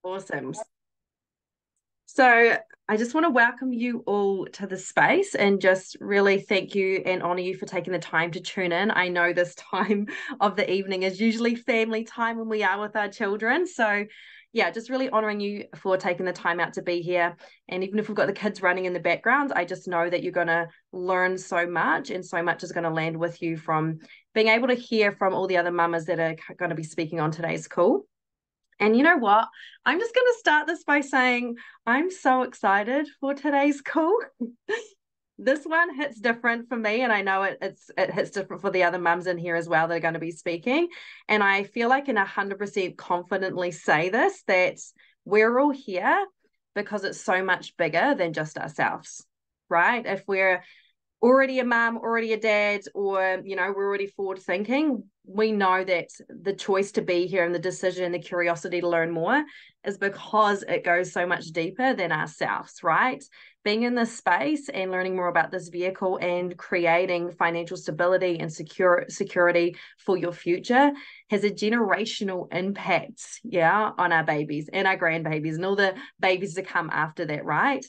Awesome. So I just want to welcome you all to the space and just really thank you and honor you for taking the time to tune in. I know this time of the evening is usually family time when we are with our children. So yeah, just really honoring you for taking the time out to be here. And even if we've got the kids running in the background, I just know that you're going to learn so much and so much is going to land with you from being able to hear from all the other mamas that are going to be speaking on today's call. And you know what? I'm just going to start this by saying I'm so excited for today's call. This one hits different for me, and I know it hits different for the other mums in here as well that are going to be speaking. And I feel I can 100% confidently say this, that we're all here because it's so much bigger than just ourselves, right? If we're already a mum, already a dad, or we're already forward thinking, we know that the choice to be here and the decision and the curiosity to learn more is because it goes so much deeper than ourselves, right? Being in this space and learning more about this vehicle and creating financial stability and security for your future has a generational impact, on our babies and our grandbabies and all the babies to come after that, right?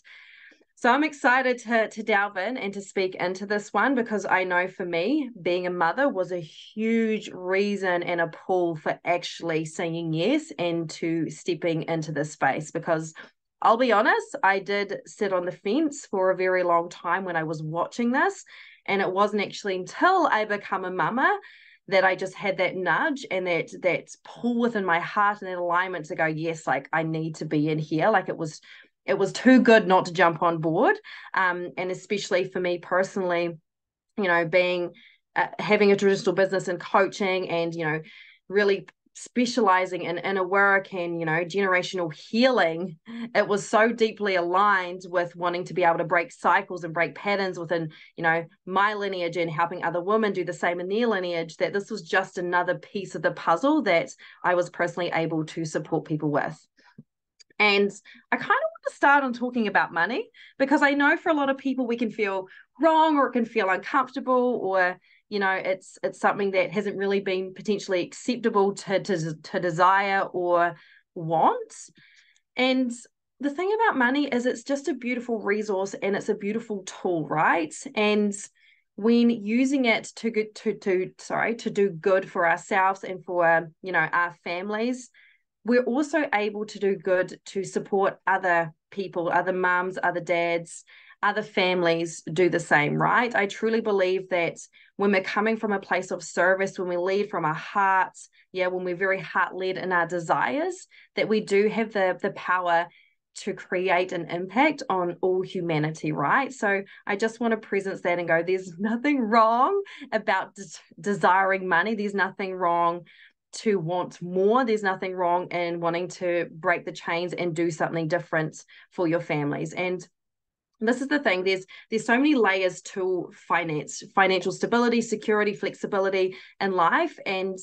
So I'm excited to delve in and to speak into this one because I know for me, being a mother was a huge reason and a pull for actually saying yes and to stepping into this space. Because I'll be honest, I did sit on the fence for a very long time when I was watching this. And it wasn't actually until I become a mama that I just had that nudge and that pull within my heart and that alignment to go, yes, like I need to be in here. Like it was too good not to jump on board. And especially for me personally, being having a traditional business and coaching and, really specializing in inner work and, generational healing, it was so deeply aligned with wanting to be able to break cycles and break patterns within, my lineage and helping other women do the same in their lineage, that this was just another piece of the puzzle that I was personally able to support people with. And I kind of want to start on talking about money because I know for a lot of people we can feel wrong or it can feel uncomfortable or it's something that hasn't really been potentially acceptable to desire or want. And the thing about money is it's just a beautiful resource and it's a beautiful tool, right? And when using it to do good for ourselves and for our families, we're also able to do good to support other people, other mums, other dads, other families do the same, right? I truly believe that when we're coming from a place of service, when we lead from our hearts, when we're very heart-led in our desires, that we do have the power to create an impact on all humanity, right? So I just want to presence that and go, there's nothing wrong about desiring money. There's nothing wrong to want more. There's nothing wrong in wanting to break the chains and do something different for your families. And this is the thing, there's so many layers to financial stability, security, flexibility in life. And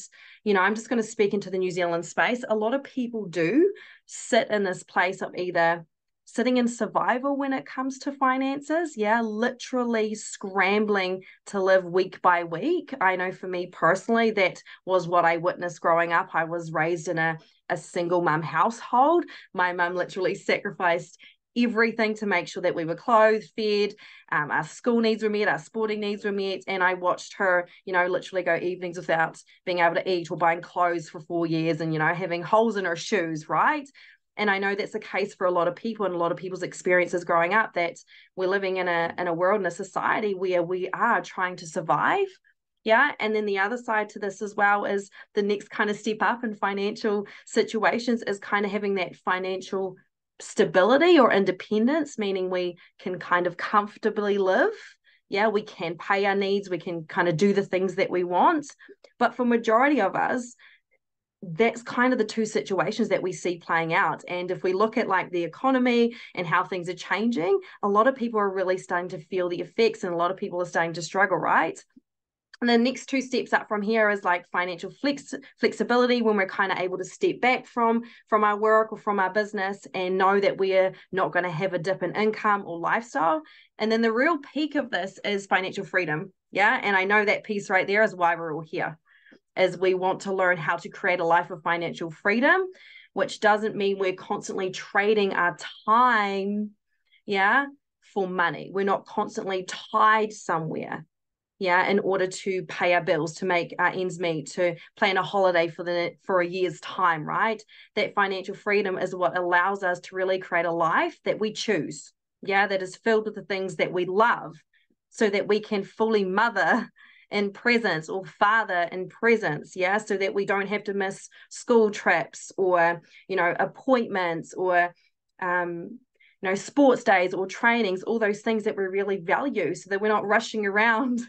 I'm just going to speak into the New Zealand space. A lot of people do sit in this place of either sitting in survival when it comes to finances, literally scrambling to live week by week. I know for me personally, that was what I witnessed growing up. I was raised in a single mum household. My mum literally sacrificed everything to make sure that we were clothed, fed, our school needs were met, our sporting needs were met. And I watched her, literally go evenings without being able to eat or buying clothes for 4 years and, having holes in her shoes, right? And I know that's the case for a lot of people and a lot of people's experiences growing up, that we're living in a world and a society where we are trying to survive. And then the other side to this as well is the next kind of step up in financial situations is kind of having that financial stability or independence, meaning we can kind of comfortably live. We can pay our needs, we can kind of do the things that we want. But for majority of us, that's kind of the two situations that we see playing out. And if we look at like the economy and how things are changing, a lot of people are really starting to feel the effects and a lot of people are starting to struggle, right? And the next two steps up from here is like financial flexibility, when we're kind of able to step back from our work or from our business and know that we're not going to have a dip in income or lifestyle. And then the real peak of this is financial freedom. And I know that piece right there is why we're all here, is we want to learn how to create a life of financial freedom which doesn't mean we're constantly trading our time, yeah, for money. We're not constantly tied somewhere, yeah, in order to pay our bills, to make our ends meet, to plan a holiday for a year's time, right? That financial freedom is what allows us to really create a life that we choose, yeah, that is filled with the things that we love, so that we can fully mother in presence or father in presence, yeah, so that we don't have to miss school trips or, appointments or sports days or trainings, all those things that we really value, so that we're not rushing around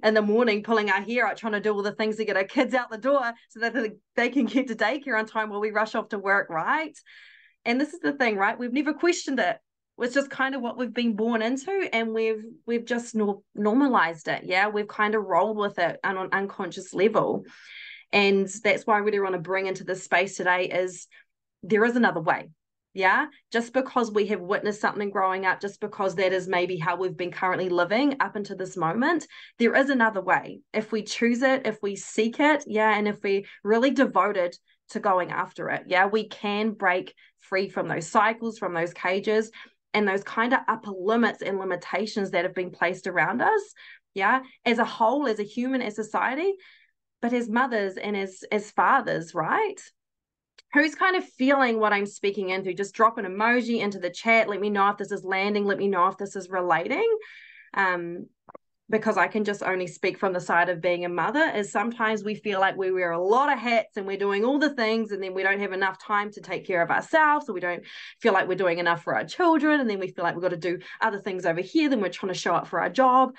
in the morning, pulling our hair out, trying to do all the things to get our kids out the door so that they can get to daycare on time while we rush off to work, right? And this is the thing, right? We've never questioned it. It's just kind of what we've been born into, and we've just normalized it. Yeah, we've kind of rolled with it on an unconscious level. And that's why I really want to bring into this space today is there is another way. Yeah, just because we have witnessed something growing up, just because that is maybe how we've been currently living up until this moment, there is another way. If we choose it, if we seek it, yeah, and if we're really devoted to going after it, yeah, we can break free from those cycles, from those cages, and those kind of upper limits and limitations that have been placed around us, yeah, as a whole, as a human, as society, but as mothers and as fathers, right? Who's kind of feeling what I'm speaking into? Just drop an emoji into the chat. Let me know if this is landing. Let me know if this is relating. Because I can just only speak from the side of being a mother, is sometimes we feel like we wear a lot of hats and we're doing all the things, and then we don't have enough time to take care of ourselves, or we don't feel like we're doing enough for our children, and then we feel like we've got to do other things over here, then we're trying to show up for our job.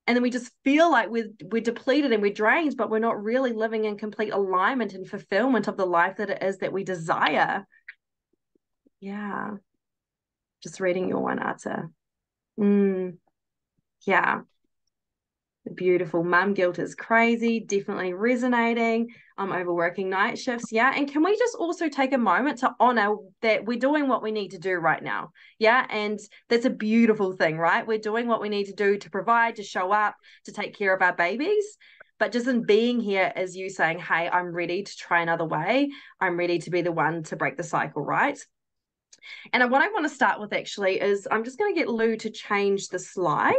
And then we just feel like we're depleted and we're drained, but we're not really living in complete alignment and fulfillment of the life that it is that we desire. Yeah. Just reading your one, Ata. Yeah. Beautiful. Mum guilt is crazy. Definitely resonating. I'm overworking night shifts. Yeah. And can we just also take a moment to honor that we're doing what we need to do right now? Yeah. And that's a beautiful thing, right? We're doing what we need to do to provide, to show up, to take care of our babies. But just in being here is you saying, hey, I'm ready to try another way. I'm ready to be the one to break the cycle, right? And what I want to start with actually is I'm just going to get Lou to change the slide.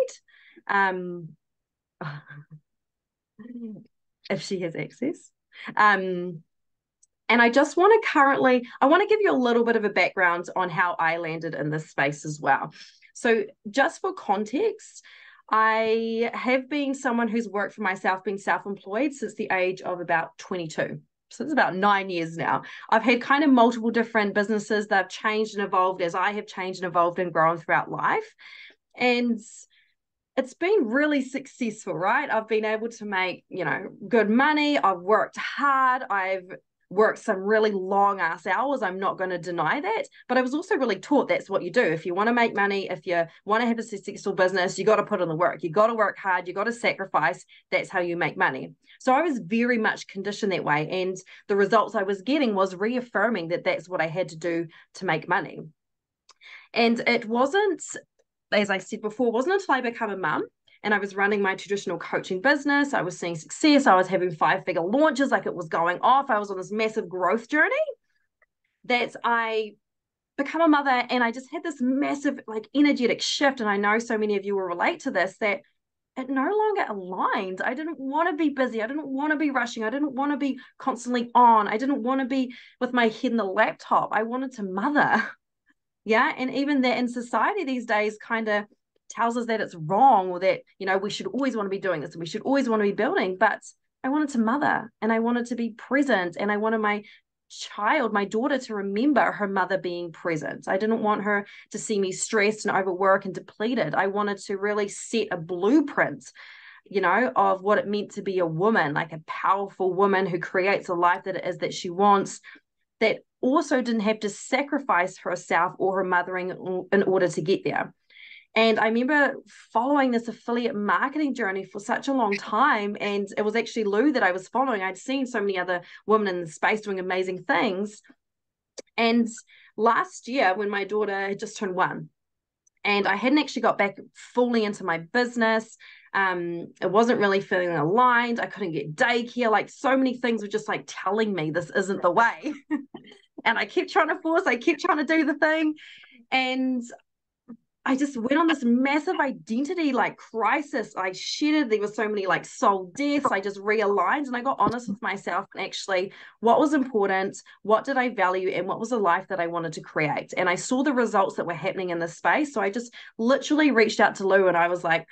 If she has access. And I just want to give you a little bit of a background on how I landed in this space as well. So just for context, I have been someone who's worked for myself, been self-employed since the age of about 22. So it's about 9 years now. I've had kind of multiple different businesses that have changed and evolved as I have changed and evolved and grown throughout life. And it's been really successful, right? I've been able to make, good money. I've worked hard. I've worked some really long ass hours. I'm not going to deny that. But I was also really taught that's what you do. If you want to make money, if you want to have a successful business, you got to put in the work. You got to work hard. You got to sacrifice. That's how you make money. So I was very much conditioned that way. And the results I was getting was reaffirming that that's what I had to do to make money. And it wasn't, as I said before, wasn't until I became a mum and I was running my traditional coaching business. I was seeing success. I was having 5-figure launches, like it was going off. I was on this massive growth journey that I become a mother, and I just had this massive, energetic shift. And I know so many of you will relate to this, that it no longer aligned. I didn't want to be busy. I didn't want to be rushing. I didn't want to be constantly on. I didn't want to be with my head in the laptop. I wanted to mother. Yeah. And even that in society these days kind of tells us that it's wrong, or that, we should always want to be doing this and we should always want to be building. But I wanted to mother, and I wanted to be present, and I wanted my daughter, to remember her mother being present. I didn't want her to see me stressed and overworked and depleted. I wanted to really set a blueprint, of what it meant to be a woman, like a powerful woman who creates a life that it is that she wants, that also didn't have to sacrifice herself or her mothering in order to get there. And I remember following this affiliate marketing journey for such a long time. And it was actually Lou that I was following. I'd seen so many other women in the space doing amazing things. And last year, when my daughter had just turned 1, and I hadn't actually got back fully into my business, It wasn't really feeling aligned. I couldn't get daycare. Like so many things were just like telling me this isn't the way. And I kept trying to force, I kept trying to do the thing. And I just went on this massive identity like crisis. I shedded, there were so many like soul deaths. I just realigned and I got honest with myself and actually what was important, what did I value, and what was the life that I wanted to create. And I saw the results that were happening in this space. So I just literally reached out to Lou and I was like,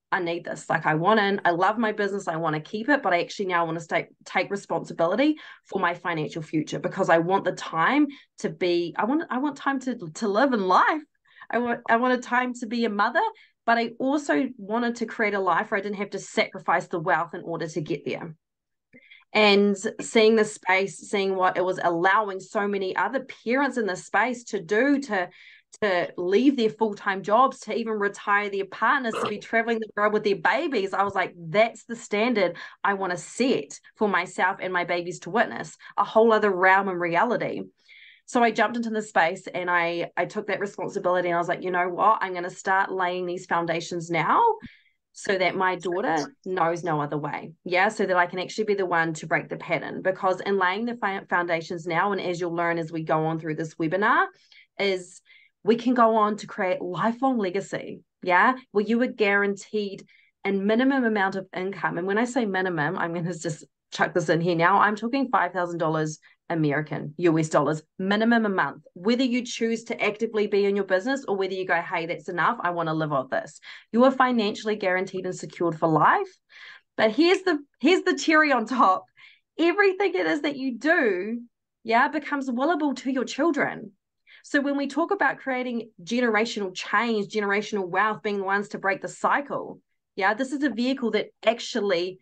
I need this. Like I want in, I love my business. I want to keep it, but I actually now want to take responsibility for my financial future because I want the time to be, I want time to live in life. I wanted time to be a mother, but I also wanted to create a life where I didn't have to sacrifice the wealth in order to get there. And seeing the space, seeing what it was allowing so many other parents in the space to do, to leave their full-time jobs, to even retire their partners, to be traveling the world with their babies. I was like, that's the standard I want to set for myself and my babies to witness, a whole other realm and reality. So I jumped into the space and I took that responsibility and I was like, you know what? I'm going to start laying these foundations now so that my daughter knows no other way. Yeah. So that I can actually be the one to break the pattern, because in laying the foundations now, and as you'll learn as we go on through this webinar, is we can go on to create lifelong legacy. Yeah. Where you are guaranteed a minimum amount of income. And when I say minimum, I'm going to just chuck this in here now. I'm talking $5,000 American, US dollars, minimum a month, whether you choose to actively be in your business or whether you go, hey, that's enough, I want to live on this. You are financially guaranteed and secured for life. But here's the cherry on top. Everything it is that you do, yeah, becomes willable to your children. So when we talk about creating generational change, generational wealth, being the ones to break the cycle, yeah, this is a vehicle that actually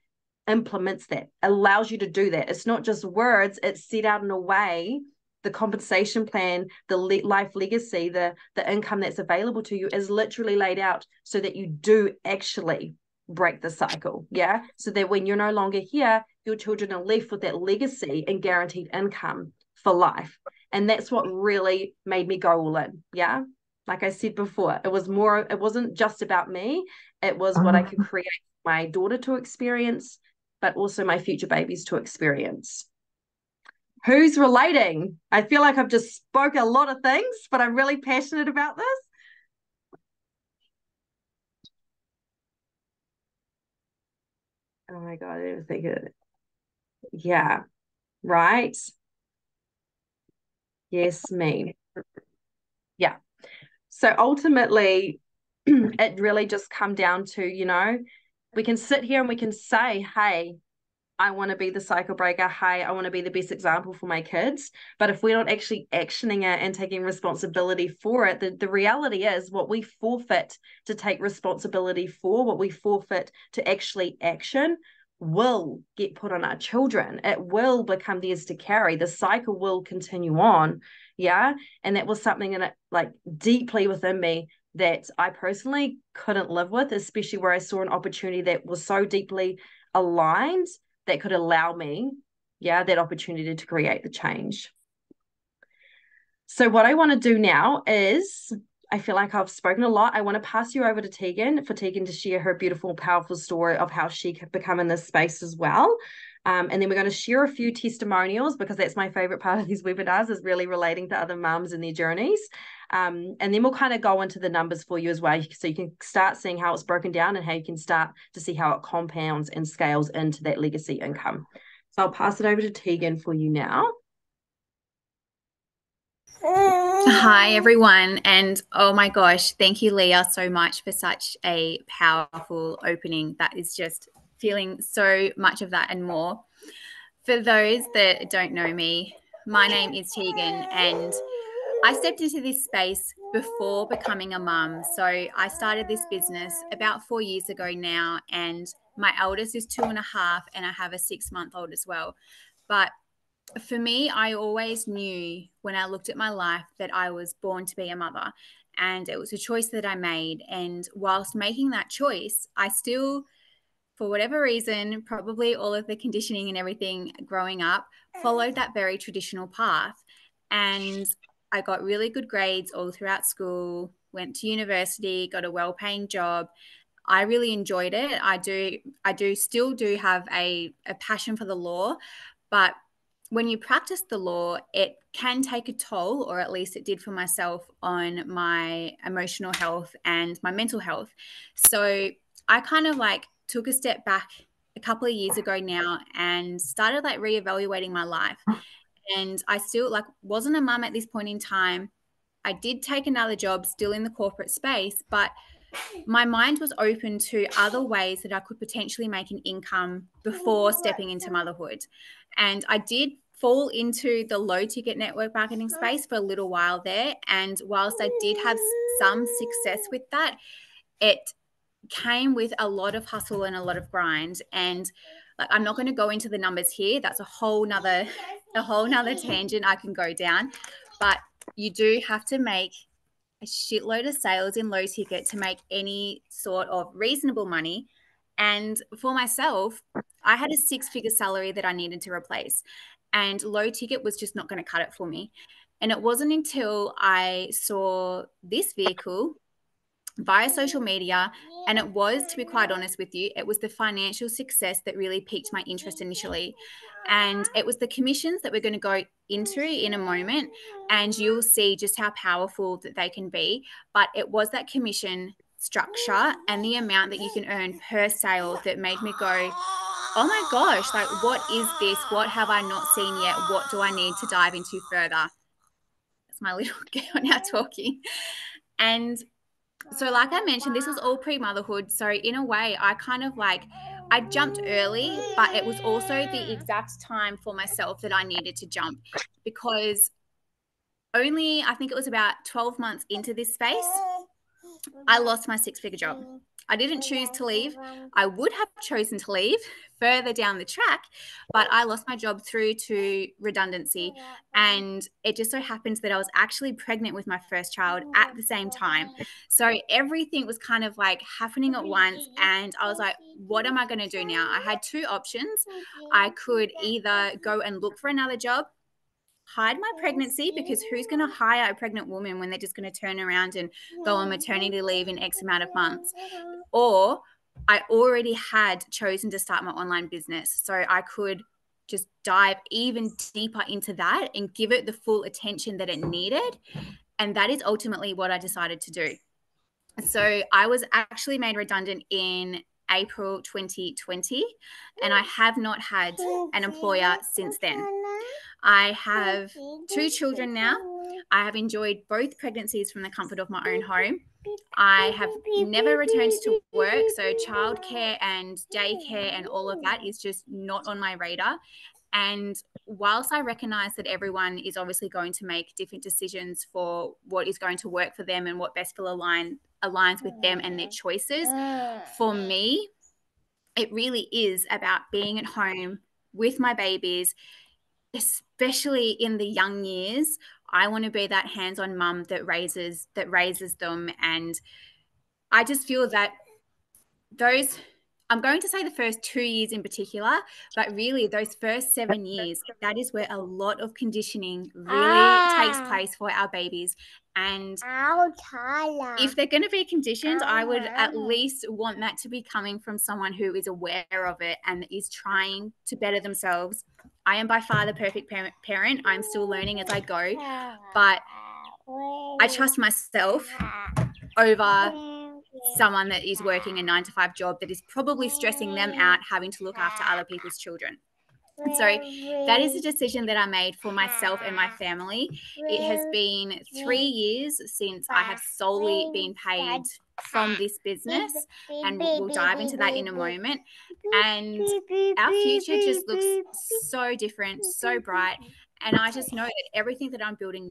implements that, allows you to do that. It's not just words, it's set out in a way, the compensation plan, the life legacy, the income that's available to you is literally laid out so that you do actually break the cycle. Yeah. So that when you're no longer here, your children are left with that legacy and guaranteed income for life. And that's what really made me go all in. Yeah. Like I said before, it wasn't just about me. It was what I could create my daughter to experience, but also my future babies to experience. Who's relating? I feel like I've just spoke a lot of things, but I'm really passionate about this. Oh my God, I didn't think it. Yeah, right. Yes, me. Yeah. So ultimately, it really just come down to, we can sit here and we can say, hey, I want to be the cycle breaker. Hey, I want to be the best example for my kids. But if we're not actually actioning it and taking responsibility for it, the reality is what we forfeit to take responsibility for, what we forfeit to actually action will get put on our children. It will become theirs to carry. The cycle will continue on. Yeah. And that was something in it like deeply within me that I personally couldn't live with, especially where I saw an opportunity that was so deeply aligned that could allow me, that opportunity to create the change. So what I want to do now is, I feel like I've spoken a lot. I want to pass you over to Tegan for Tegan to share her beautiful, powerful story of how she could become in this space as well. And then we're going to share a few testimonials because that's my favorite part of these webinars is really relating to other mums and their journeys. And then we'll kind of go into the numbers for you as well. So you can start seeing how it's broken down and how you can start to see how it compounds and scales into that legacy income. So I'll pass it over to Tegan for you now. Hi, everyone. And oh my gosh, thank you, Leah, so much for such a powerful opening. That is just feeling so much of that and more. For those that don't know me, my name is Tegan, and I stepped into this space before becoming a mum. So I started this business about 4 years ago now, and my eldest is 2.5, and I have a 6-month-old as well. But for me, I always knew when I looked at my life that I was born to be a mother, and it was a choice that I made. And whilst making that choice, I still, for whatever reason, probably all of the conditioning and everything growing up, followed that very traditional path. And I got really good grades all throughout school, went to university, got a well-paying job. I really enjoyed it. I do still do have a passion for the law, but when you practice the law, it can take a toll, or at least it did for myself, on my emotional health and my mental health. So I kind of like took a step back a couple of years ago now and started like reevaluating my life. And I still like wasn't a mum at this point in time. I did take another job still in the corporate space, but my mind was open to other ways that I could potentially make an income before stepping into motherhood. And I did fall into the low ticket network marketing space for a little while there. And whilst I did have some success with that, it came with a lot of hustle and a lot of grind. And like, I'm not going to go into the numbers here. That's a whole nother tangent I can go down. But you do have to make a shitload of sales in low ticket to make any sort of reasonable money. And for myself, I had a 6-figure salary that I needed to replace, and low ticket was just not going to cut it for me. And it wasn't until I saw this vehicle via social media, and it was, to be quite honest with you, it was the financial success that really piqued my interest initially. And it was the commissions that we're going to go into in a moment, and you'll see just how powerful that they can be. But it was that commission structure and the amount that you can earn per sale that made me go, oh my gosh, like, what is this? What have I not seen yet? What do I need to dive into further? That's my little girl now talking. And so, like I mentioned, this was all pre-motherhood. So in a way, I kind of like, I jumped early, but it was also the exact time for myself that I needed to jump, because only, I think it was about 12 months into this space, I lost my 6-figure job. I didn't choose to leave. I would have chosen to leave further down the track, but I lost my job through to redundancy. And it just so happens that I was actually pregnant with my first child at the same time. So everything was kind of like happening at once. And I was like, what am I going to do now? I had two options. I could either go and look for another job, hide my pregnancy, because who's going to hire a pregnant woman when they're just going to turn around and go on maternity leave in X amount of months? Or I already had chosen to start my online business, so I could just dive even deeper into that and give it the full attention that it needed. And that is ultimately what I decided to do. So I was actually made redundant in April 2020, and I have not had an employer since then. I have 2 children now. I have enjoyed both pregnancies from the comfort of my own home. I have never returned to work, so childcare and daycare and all of that is just not on my radar. And whilst I recognize that everyone is obviously going to make different decisions for what is going to work for them and what best will aligns with them and their choices, for me, it really is about being at home with my babies, especially in the young years. I want to be that hands-on mum that raises them. And I just feel that those, I'm going to say the first 2 years in particular, but really those first 7 years, that is where a lot of conditioning really takes place for our babies. And if they're going to be conditioned, I would at least want that to be coming from someone who is aware of it and is trying to better themselves. I am by far the perfect parent. I'm still learning as I go, but I trust myself over someone that is working a 9-to-5 job that is probably stressing them out having to look after other people's children. And so that is a decision that I made for myself and my family. It has been 3 years since I have solely been paid from this business, and we'll dive into that in a moment. And our future just looks so different, so bright. And I just know that everything that I'm building.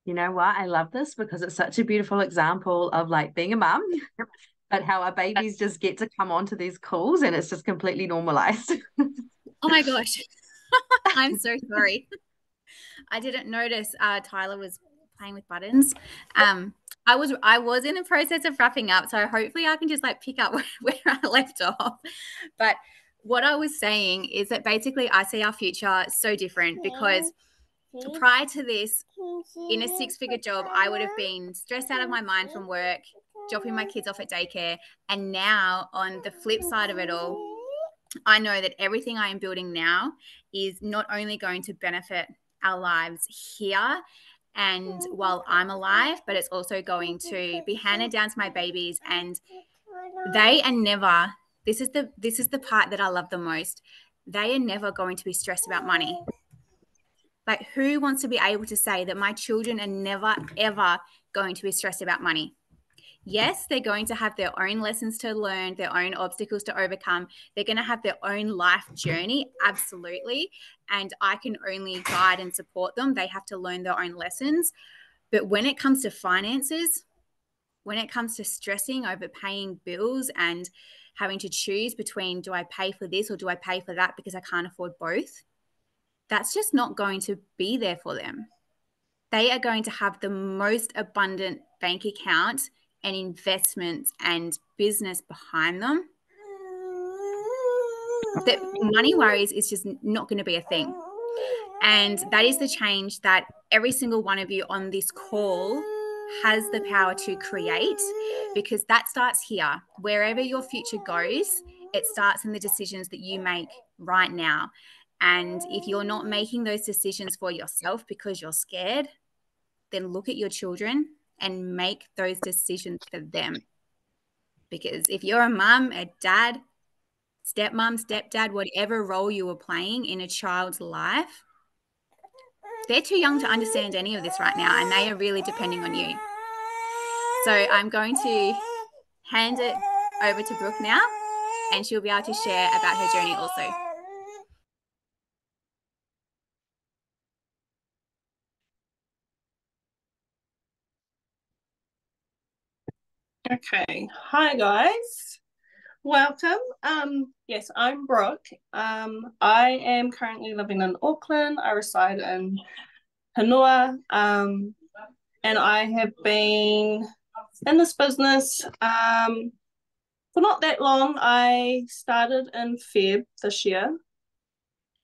You know what? I love this because it's such a beautiful example of like being a mum, but how our babies just get to come onto these calls and it's just completely normalized. Oh my gosh. I'm so sorry. I didn't notice Tyler was playing with buttons. I was in the process of wrapping up, so hopefully I can just like pick up where I left off. But what I was saying is that basically I see our future so different because prior to this, in a six-figure job, I would have been stressed out of my mind from work, dropping my kids off at daycare. And now, on the flip side of it all, I know that everything I am building now is not only going to benefit our lives here and while I'm alive, but it's also going to be handed down to my babies. And they are never, this is the part that I love the most. They are never going to be stressed about money. Like, who wants to be able to say that my children are never, ever going to be stressed about money? Yes, they're going to have their own lessons to learn, their own obstacles to overcome. They're going to have their own life journey, absolutely. And I can only guide and support them. They have to learn their own lessons. But when it comes to finances, when it comes to stressing over paying bills and having to choose between, do I pay for this or do I pay for that because I can't afford both? That's just not going to be there for them. They are going to have the most abundant bank account and investments and business behind them that money worries is just not going to be a thing. And that is the change that every single one of you on this call has the power to create, because that starts here. Wherever your future goes, it starts in the decisions that you make right now. And if you're not making those decisions for yourself because you're scared, then look at your children and make those decisions for them. Because if you're a mum, a dad, stepmom, stepdad, whatever role you were playing in a child's life, they're too young to understand any of this right now, and they are really depending on you. So I'm going to hand it over to Brooke now, and she'll be able to share about her journey also. Okay. Hi, guys. Welcome. Yes, I'm Brooke. I am currently living in Auckland. I reside in Hanua. And I have been in this business for not that long. I started in Feb this year.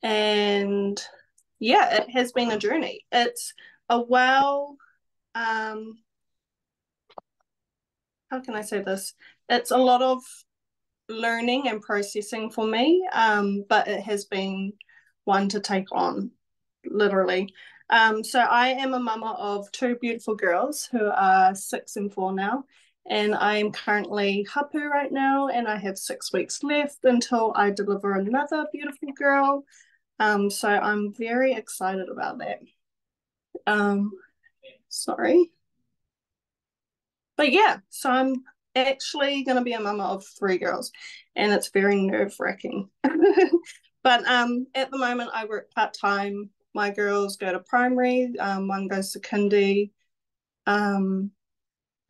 And yeah, it has been a journey. It's a how can I say this? It's a lot of learning and processing for me, but it has been one to take on, literally. So I am a mama of two beautiful girls who are 6 and 4 now, and I am currently hapu right now, and I have 6 weeks left until I deliver another beautiful girl. So I'm very excited about that. Sorry. But yeah, so I'm actually going to be a mama of 3 girls, and it's very nerve-wracking. But at the moment, I work part-time. My girls go to primary, one goes to kindy. And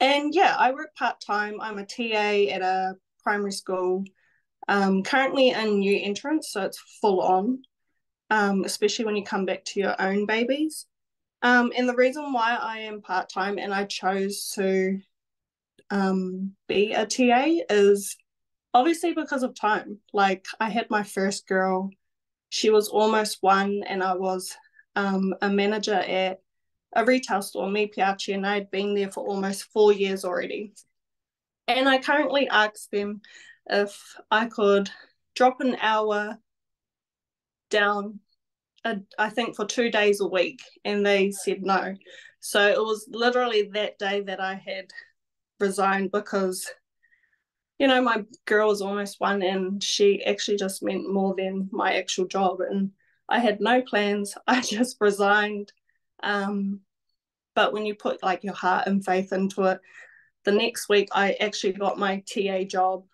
yeah, I work part-time. I'm a TA at a primary school, currently in new entrants, so it's full on, especially when you come back to your own babies. And the reason why I am part-time and I chose to be a TA is obviously because of time. Like, I had my first girl, she was almost 1, and I was a manager at a retail store, Me Piachi, and I'd been there for almost 4 years already. And I currently asked them if I could drop an hour down, I think for 2 days a week, and they said no. So it was literally that day that I had resigned, because my girl was almost 1, and she actually just meant more than my actual job, and I had no plans. I just resigned. But when you put like your heart and faith into it, the next week I actually got my TA job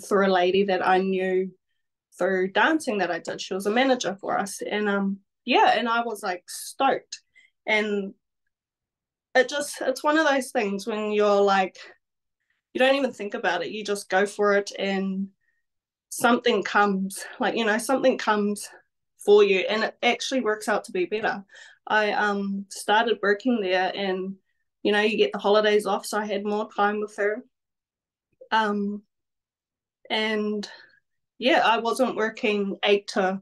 through a lady that I knew through dancing that I did. She was a manager for us, and yeah, and I was like stoked. And it's one of those things when you're like, you don't even think about it, you just go for it, and something comes for you, and it actually works out to be better. I started working there, and you get the holidays off, so I had more time with her. And yeah, I wasn't working 8 to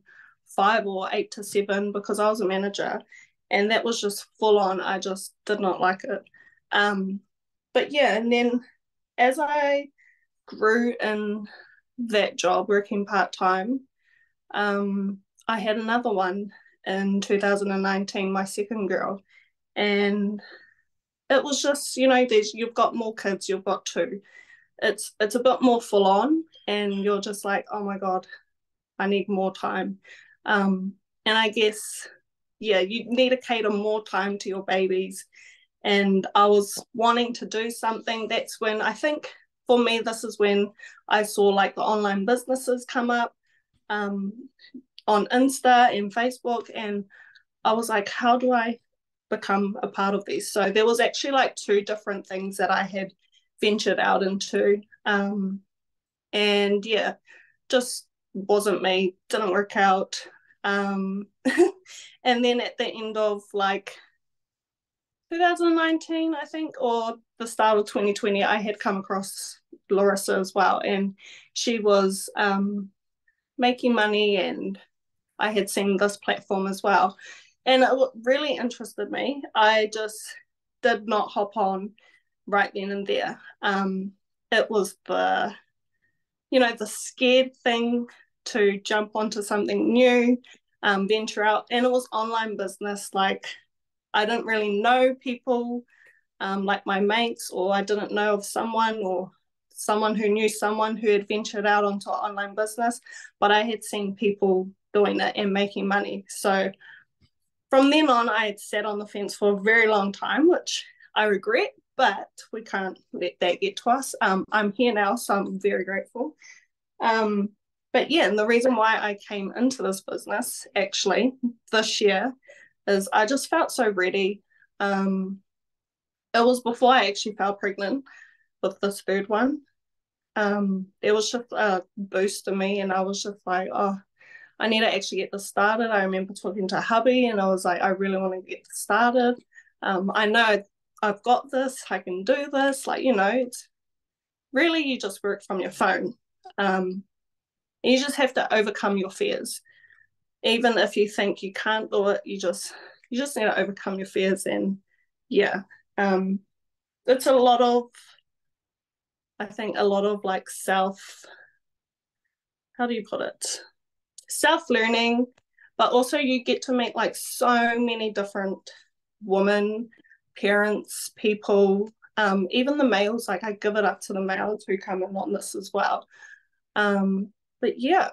5 or 8 to 7 because I was a manager, and that was just full on. I just did not like it. But yeah, and then as I grew in that job working part-time, I had another one in 2019, my second girl, and it was just, you've got more kids, you've got two. It's a bit more full on, and you're just like, oh my God, I need more time. And I guess, yeah, you need to cater more time to your babies. And I was wanting to do something. That's when I think for me, this is when I saw like the online businesses come up on Insta and Facebook. And I was like, how do I become a part of these? So there was actually like 2 different things that I had ventured out into. And yeah, just wasn't me, didn't work out. And then at the end of like 2019, I think, or the start of 2020, I had come across Larissa as well, and she was making money, and I had seen this platform as well, and it really interested me. I just did not hop on right then and there. It was the scared thing to jump onto something new, venture out, and it was online business. Like, I didn't really know people, like my mates, or I didn't know of someone or someone who knew someone who had ventured out onto online business, but I had seen people doing it and making money. So from then on, I had sat on the fence for a very long time, which I regret, but we can't let that get to us. I'm here now, so I'm very grateful. But yeah, and the reason why I came into this business actually this year is I just felt so ready. It was before I actually fell pregnant with this third one. It was just a boost to me, and I was just like, oh, I need to actually get this started. I remember talking to hubby, and I was like, I really want to get this started. I know I've got this, I can do this. Like, it's really, you just work from your phone. You just have to overcome your fears. Even if you think you can't do it, you just need to overcome your fears. And yeah, it's I think a lot of like how do you put it? Self-learning, but also you get to meet like so many different women, parents, people, even the males. Like, I give it up to the males who come in on this as well. But yeah,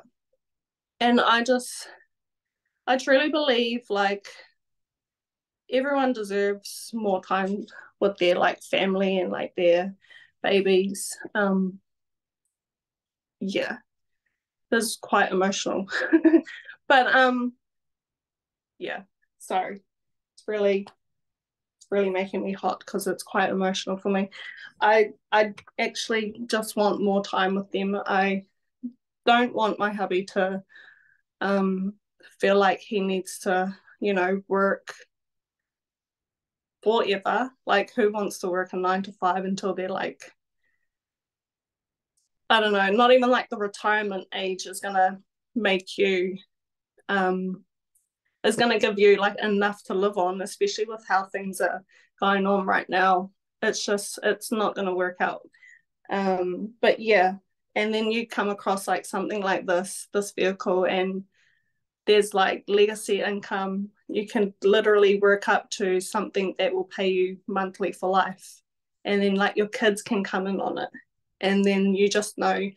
and I truly believe like everyone deserves more time with their like family and like their babies. Yeah, this is quite emotional. But yeah, sorry. It's really making me hot because it's quite emotional for me. I actually just want more time with them. I don't want my hubby to feel like he needs to, work forever. Like, who wants to work a 9 to 5 until they're like, I don't know, not even like the retirement age is gonna make you is gonna give you like enough to live on, especially with how things are going on right now. It's not gonna work out. But yeah, and then you come across like something like this vehicle, and there's like legacy income. You can literally work up to something that will pay you monthly for life, and then like your kids can come in on it, and then you just know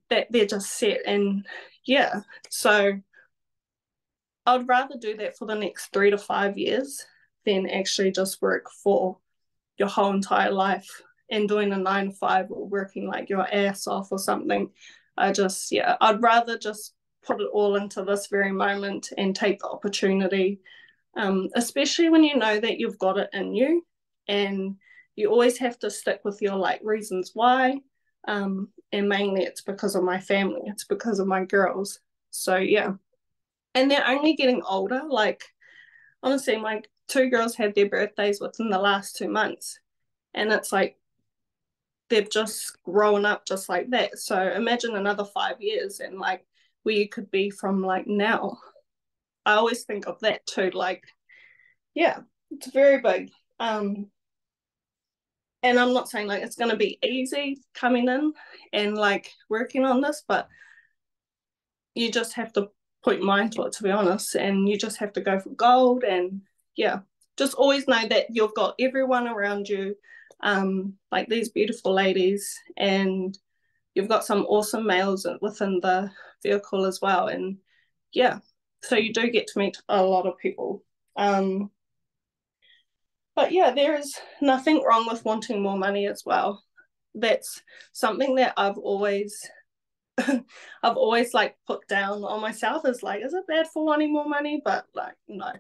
that they're just set. And yeah, so I'd rather do that for the next 3 to 5 years than actually just work for your whole entire life and doing a 9 to 5 or working like your ass off or something. I'd rather just put it all into this very moment and take the opportunity, especially when you know that you've got it in you, and you always have to stick with your like reasons why. And mainly it's because of my family, it's because of my girls. So yeah. and they're only getting older. Like, honestly, my 2 girls had their birthdays within the last 2 months, and it's like they've just grown up just like that. So imagine another 5 years and like where you could be from like now. I always think of that too. Like, yeah, it's very big. And I'm not saying like it's going to be easy coming in and like working on this, but you just have to put your mind to it, to be honest, and you just have to go for gold. And yeah, just always know that you've got everyone around you, like these beautiful ladies, and you've got some awesome males within the vehicle as well. And yeah, so you do get to meet a lot of people. But yeah, there is nothing wrong with wanting more money as well. That's something that I've always like put down on myself, is like, is it bad for wanting more money? But like, no,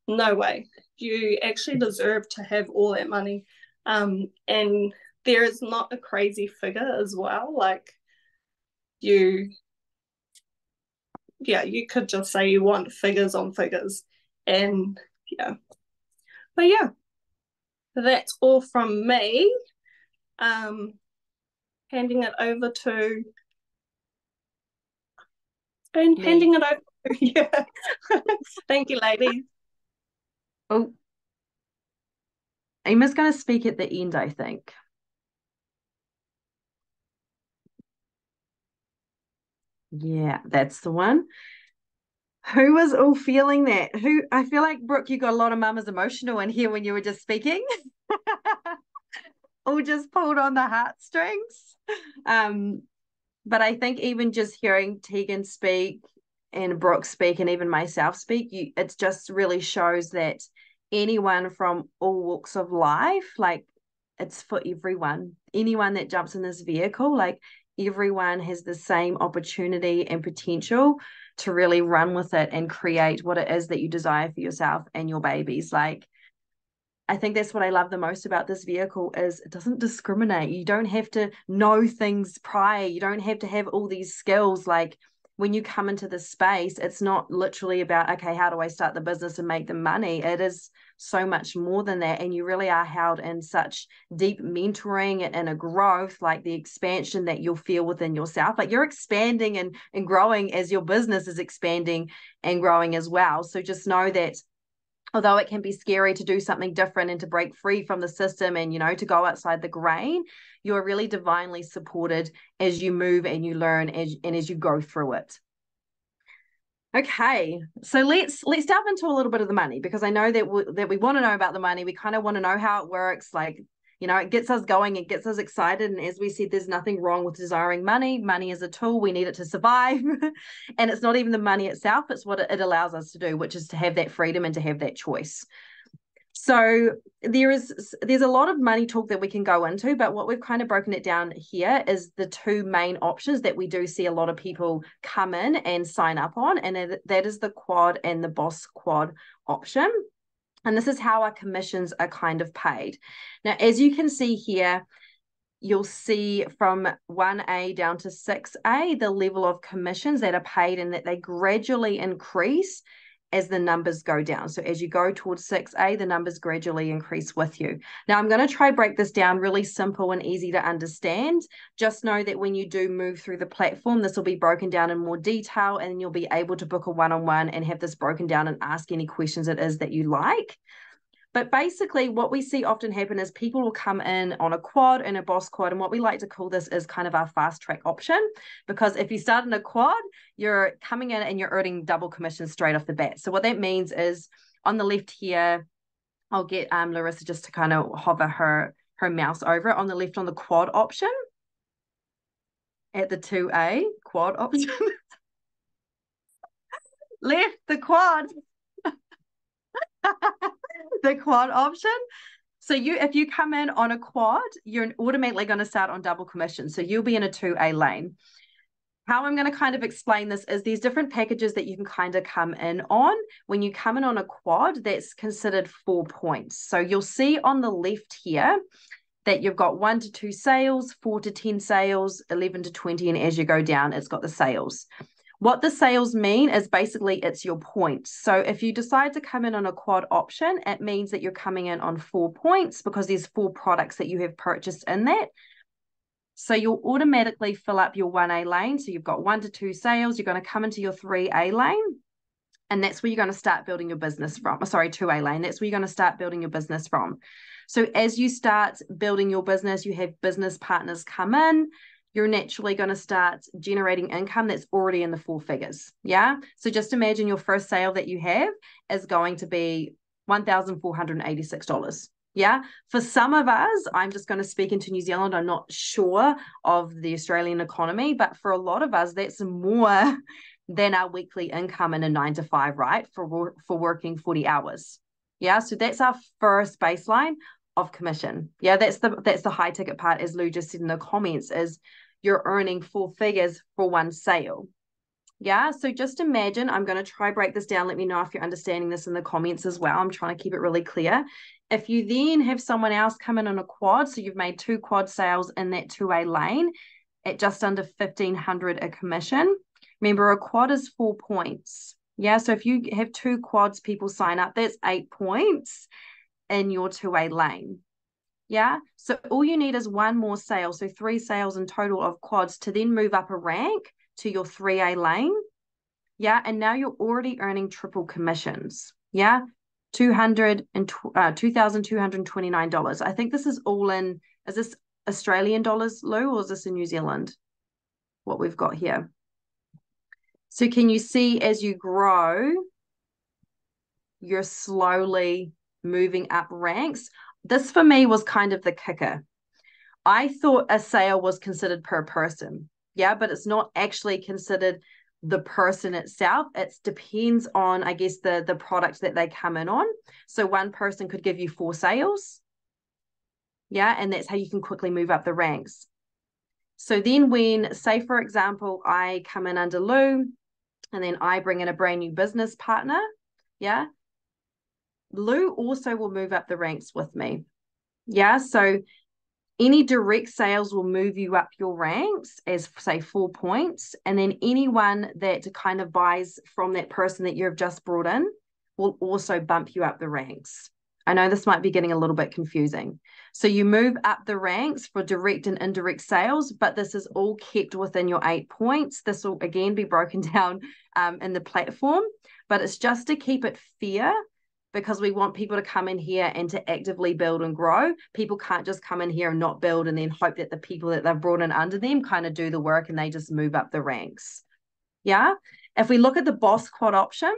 no way. You actually deserve to have all that money. And there is not a crazy figure as well. Like, you, yeah, you could just say you want figures on figures. And yeah, but yeah, that's all from me. Um, handing it over to and Me. handing it over to yeah. Thank you, ladies. Oh, Emma's going to speak at the end, I think. Yeah, that's the one. Who was all feeling that? Who, I feel like, Brooke, you got a lot of mamas emotional in here when you were just speaking. All just pulled on the heartstrings. Um, but I think even just hearing Tegan speak and Brooke speak and even myself speak, it just really shows that anyone from all walks of life, like, it's for everyone. Anyone that jumps in this vehicle, like, everyone has the same opportunity and potential to really run with it and create what it is that you desire for yourself and your babies. Like, I think that's what I love the most about this vehicle is it doesn't discriminate. You don't have to know things prior. You don't have to have all these skills. Like, when you come into this space, it's not literally about, okay, how do I start the business and make the money? It is so much more than that. And you really are held in such deep mentoring and a growth, like the expansion that you'll feel within yourself. Like, you're expanding and growing as your business is expanding and growing as well. So just know that although it can be scary to do something different and to break free from the system and, to go outside the grain, you're really divinely supported as you move and you learn and as you go through it. Okay, so let's delve into a little bit of the money, because I know that we want to know about the money. We kind of want to know how it works. Like, it gets us going, it gets us excited. And as we said, there's nothing wrong with desiring money. Money is a tool. We need it to survive. And it's not even the money itself. It's what it allows us to do, which is to have that freedom and to have that choice. So there's a lot of money talk that we can go into, but what we've kind of broken it down here is the two main options that we do see a lot of people come in and sign up on, and that is the quad and the boss quad option. And this is how our commissions are kind of paid. Now, as you can see here, you'll see from 1A down to 6A, the level of commissions that are paid, and that they gradually increase as the numbers go down. So as you go towards 6A, the numbers gradually increase with you. Now, I'm going to try break this down really simple and easy to understand. Just know that when you do move through the platform, this will be broken down in more detail, and you'll be able to book a one-on-one and have this broken down and ask any questions it is that you like. But basically, what we see often happen is people will come in on a quad and a boss quad. And what we like to call this is kind of our fast track option. Because if you start in a quad, you're coming in and you're earning double commission straight off the bat. So what that means is on the left here, I'll get Larissa just to kind of hover her mouse over it. On the left, on the quad option, at the 2A quad option, left, the quad. The quad option. So if you come in on a quad, you're automatically going to start on double commission. So you'll be in a 2A lane. How I'm going to kind of explain this is these different packages that you can kind of come in on. When you come in on a quad, that's considered 4 points. So you'll see on the left here that you've got 1 to 2 sales, 4 to 10 sales, 11 to 20, and as you go down, it's got the sales. What the sales mean is basically it's your points. So if you decide to come in on a quad option, it means that you're coming in on 4 points because there's 4 products that you have purchased in that. So you'll automatically fill up your 1A lane. So you've got 1 to 2 sales. You're going to come into your 3A lane. And that's where you're going to start building your business from. Sorry, 2A lane. That's where you're going to start building your business from. So as you start building your business, you have business partners come in, you're naturally going to start generating income that's already in the 4 figures. Yeah. So just imagine your first sale that you have is going to be $1,486. Yeah. For some of us, I'm just going to speak into New Zealand. I'm not sure of the Australian economy, but for a lot of us, that's more than our weekly income in a 9 to 5, right? For working 40 hours. Yeah. So that's our first baseline of commission. Yeah. That's the high ticket part, as Lou just said in the comments, is you're earning 4 figures for one sale. Yeah. So just imagine, I'm going to try break this down. Let me know if you're understanding this in the comments as well. I'm trying to keep it really clear. If you then have someone else come in on a quad, so you've made 2 quad sales in that 2A lane at just under 1,500 a commission. Remember, a quad is 4 points. Yeah. So if you have 2 quads, people sign up, that's 8 points in your 2A lane. Yeah. So all you need is 1 more sale. So 3 sales in total of quads to then move up a rank to your 3A lane. Yeah. And now you're already earning triple commissions. Yeah. $2,229. I think this is all in, is this Australian dollars, Lou, or is this in New Zealand? What we've got here. So can you see as you grow, you're slowly moving up ranks? This for me was kind of the kicker. I thought a sale was considered per person. Yeah, but it's not actually considered the person itself. It depends on, I guess, the product that they come in on. So one person could give you 4 sales. Yeah, and that's how you can quickly move up the ranks. So then when, say, for example, I come in under Lou, and then I bring in a brand new business partner, yeah, Lou also will move up the ranks with me. Yeah, so any direct sales will move you up your ranks as, say, 4 points. And then anyone that kind of buys from that person that you've just brought in will also bump you up the ranks. I know this might be getting a little bit confusing. So you move up the ranks for direct and indirect sales, but this is all kept within your 8 points. This will again be broken down in the platform, but it's just to keep it fair, because we want people to come in here and to actively build and grow. People can't just come in here and not build and then hope that the people that they've brought in under them kind of do the work and they just move up the ranks. Yeah. If we look at the boss quad option,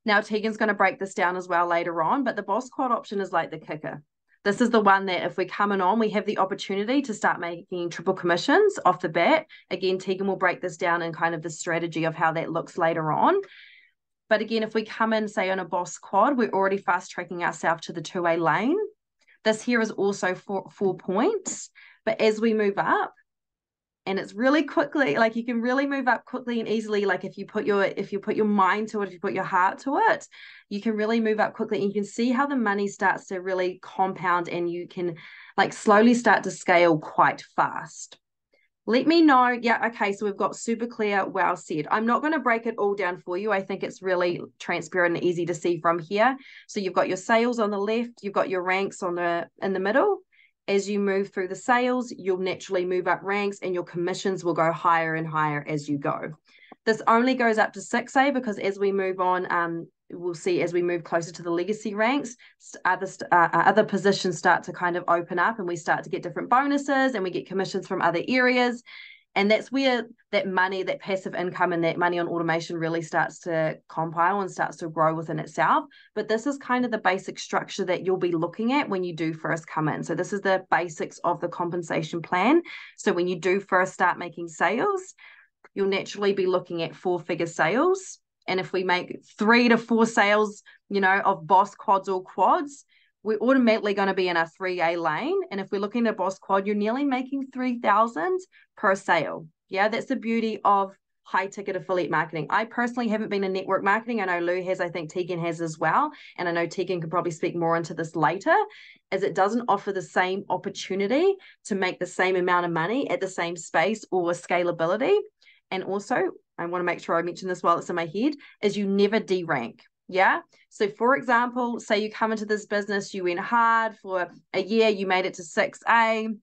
now Tegan's going to break this down as well later on, but the boss quad option is like the kicker. This is the one that if we're coming on, we have the opportunity to start making triple commissions off the bat. Again, Tegan will break this down in kind of the strategy of how that looks later on. But again, if we come in, say, on a boss quad, we're already fast tracking ourselves to the 2A lane. This here is also 4 points. But as we move up, and it's really quickly, like you can really move up quickly and easily. Like if you put your mind to it, if you put your heart to it, you can really move up quickly. And you can see how the money starts to really compound and you can like slowly start to scale quite fast. Let me know. Yeah, okay, so we've got super clear, well said. I'm not going to break it all down for you. I think it's really transparent and easy to see from here. So you've got your sales on the left, you've got your ranks in the middle. As you move through the sales, you'll naturally move up ranks and your commissions will go higher and higher as you go. This only goes up to 6A because as we move on, we'll see as we move closer to the legacy ranks, other positions start to kind of open up and we start to get different bonuses and we get commissions from other areas. And that's where that money, that passive income and that money on automation really starts to compile and starts to grow within itself. But this is kind of the basic structure that you'll be looking at when you do first come in. So this is the basics of the compensation plan. So when you do first start making sales, you'll naturally be looking at 4-figure sales. And if we make 3 to 4 sales, of boss quads or quads, we're automatically going to be in a 3A lane. And if we're looking at a boss quad, you're nearly making 3,000 per sale. Yeah, that's the beauty of high ticket affiliate marketing. I personally haven't been in network marketing. I know Lou has, I think Tegan has as well. And I know Tegan could probably speak more into this later, as it doesn't offer the same opportunity to make the same amount of money at the same space or scalability. And also, I want to make sure I mention this while it's in my head, is you never derank. Yeah. So for example, say you come into this business, you went hard for a year, you made it to 6A,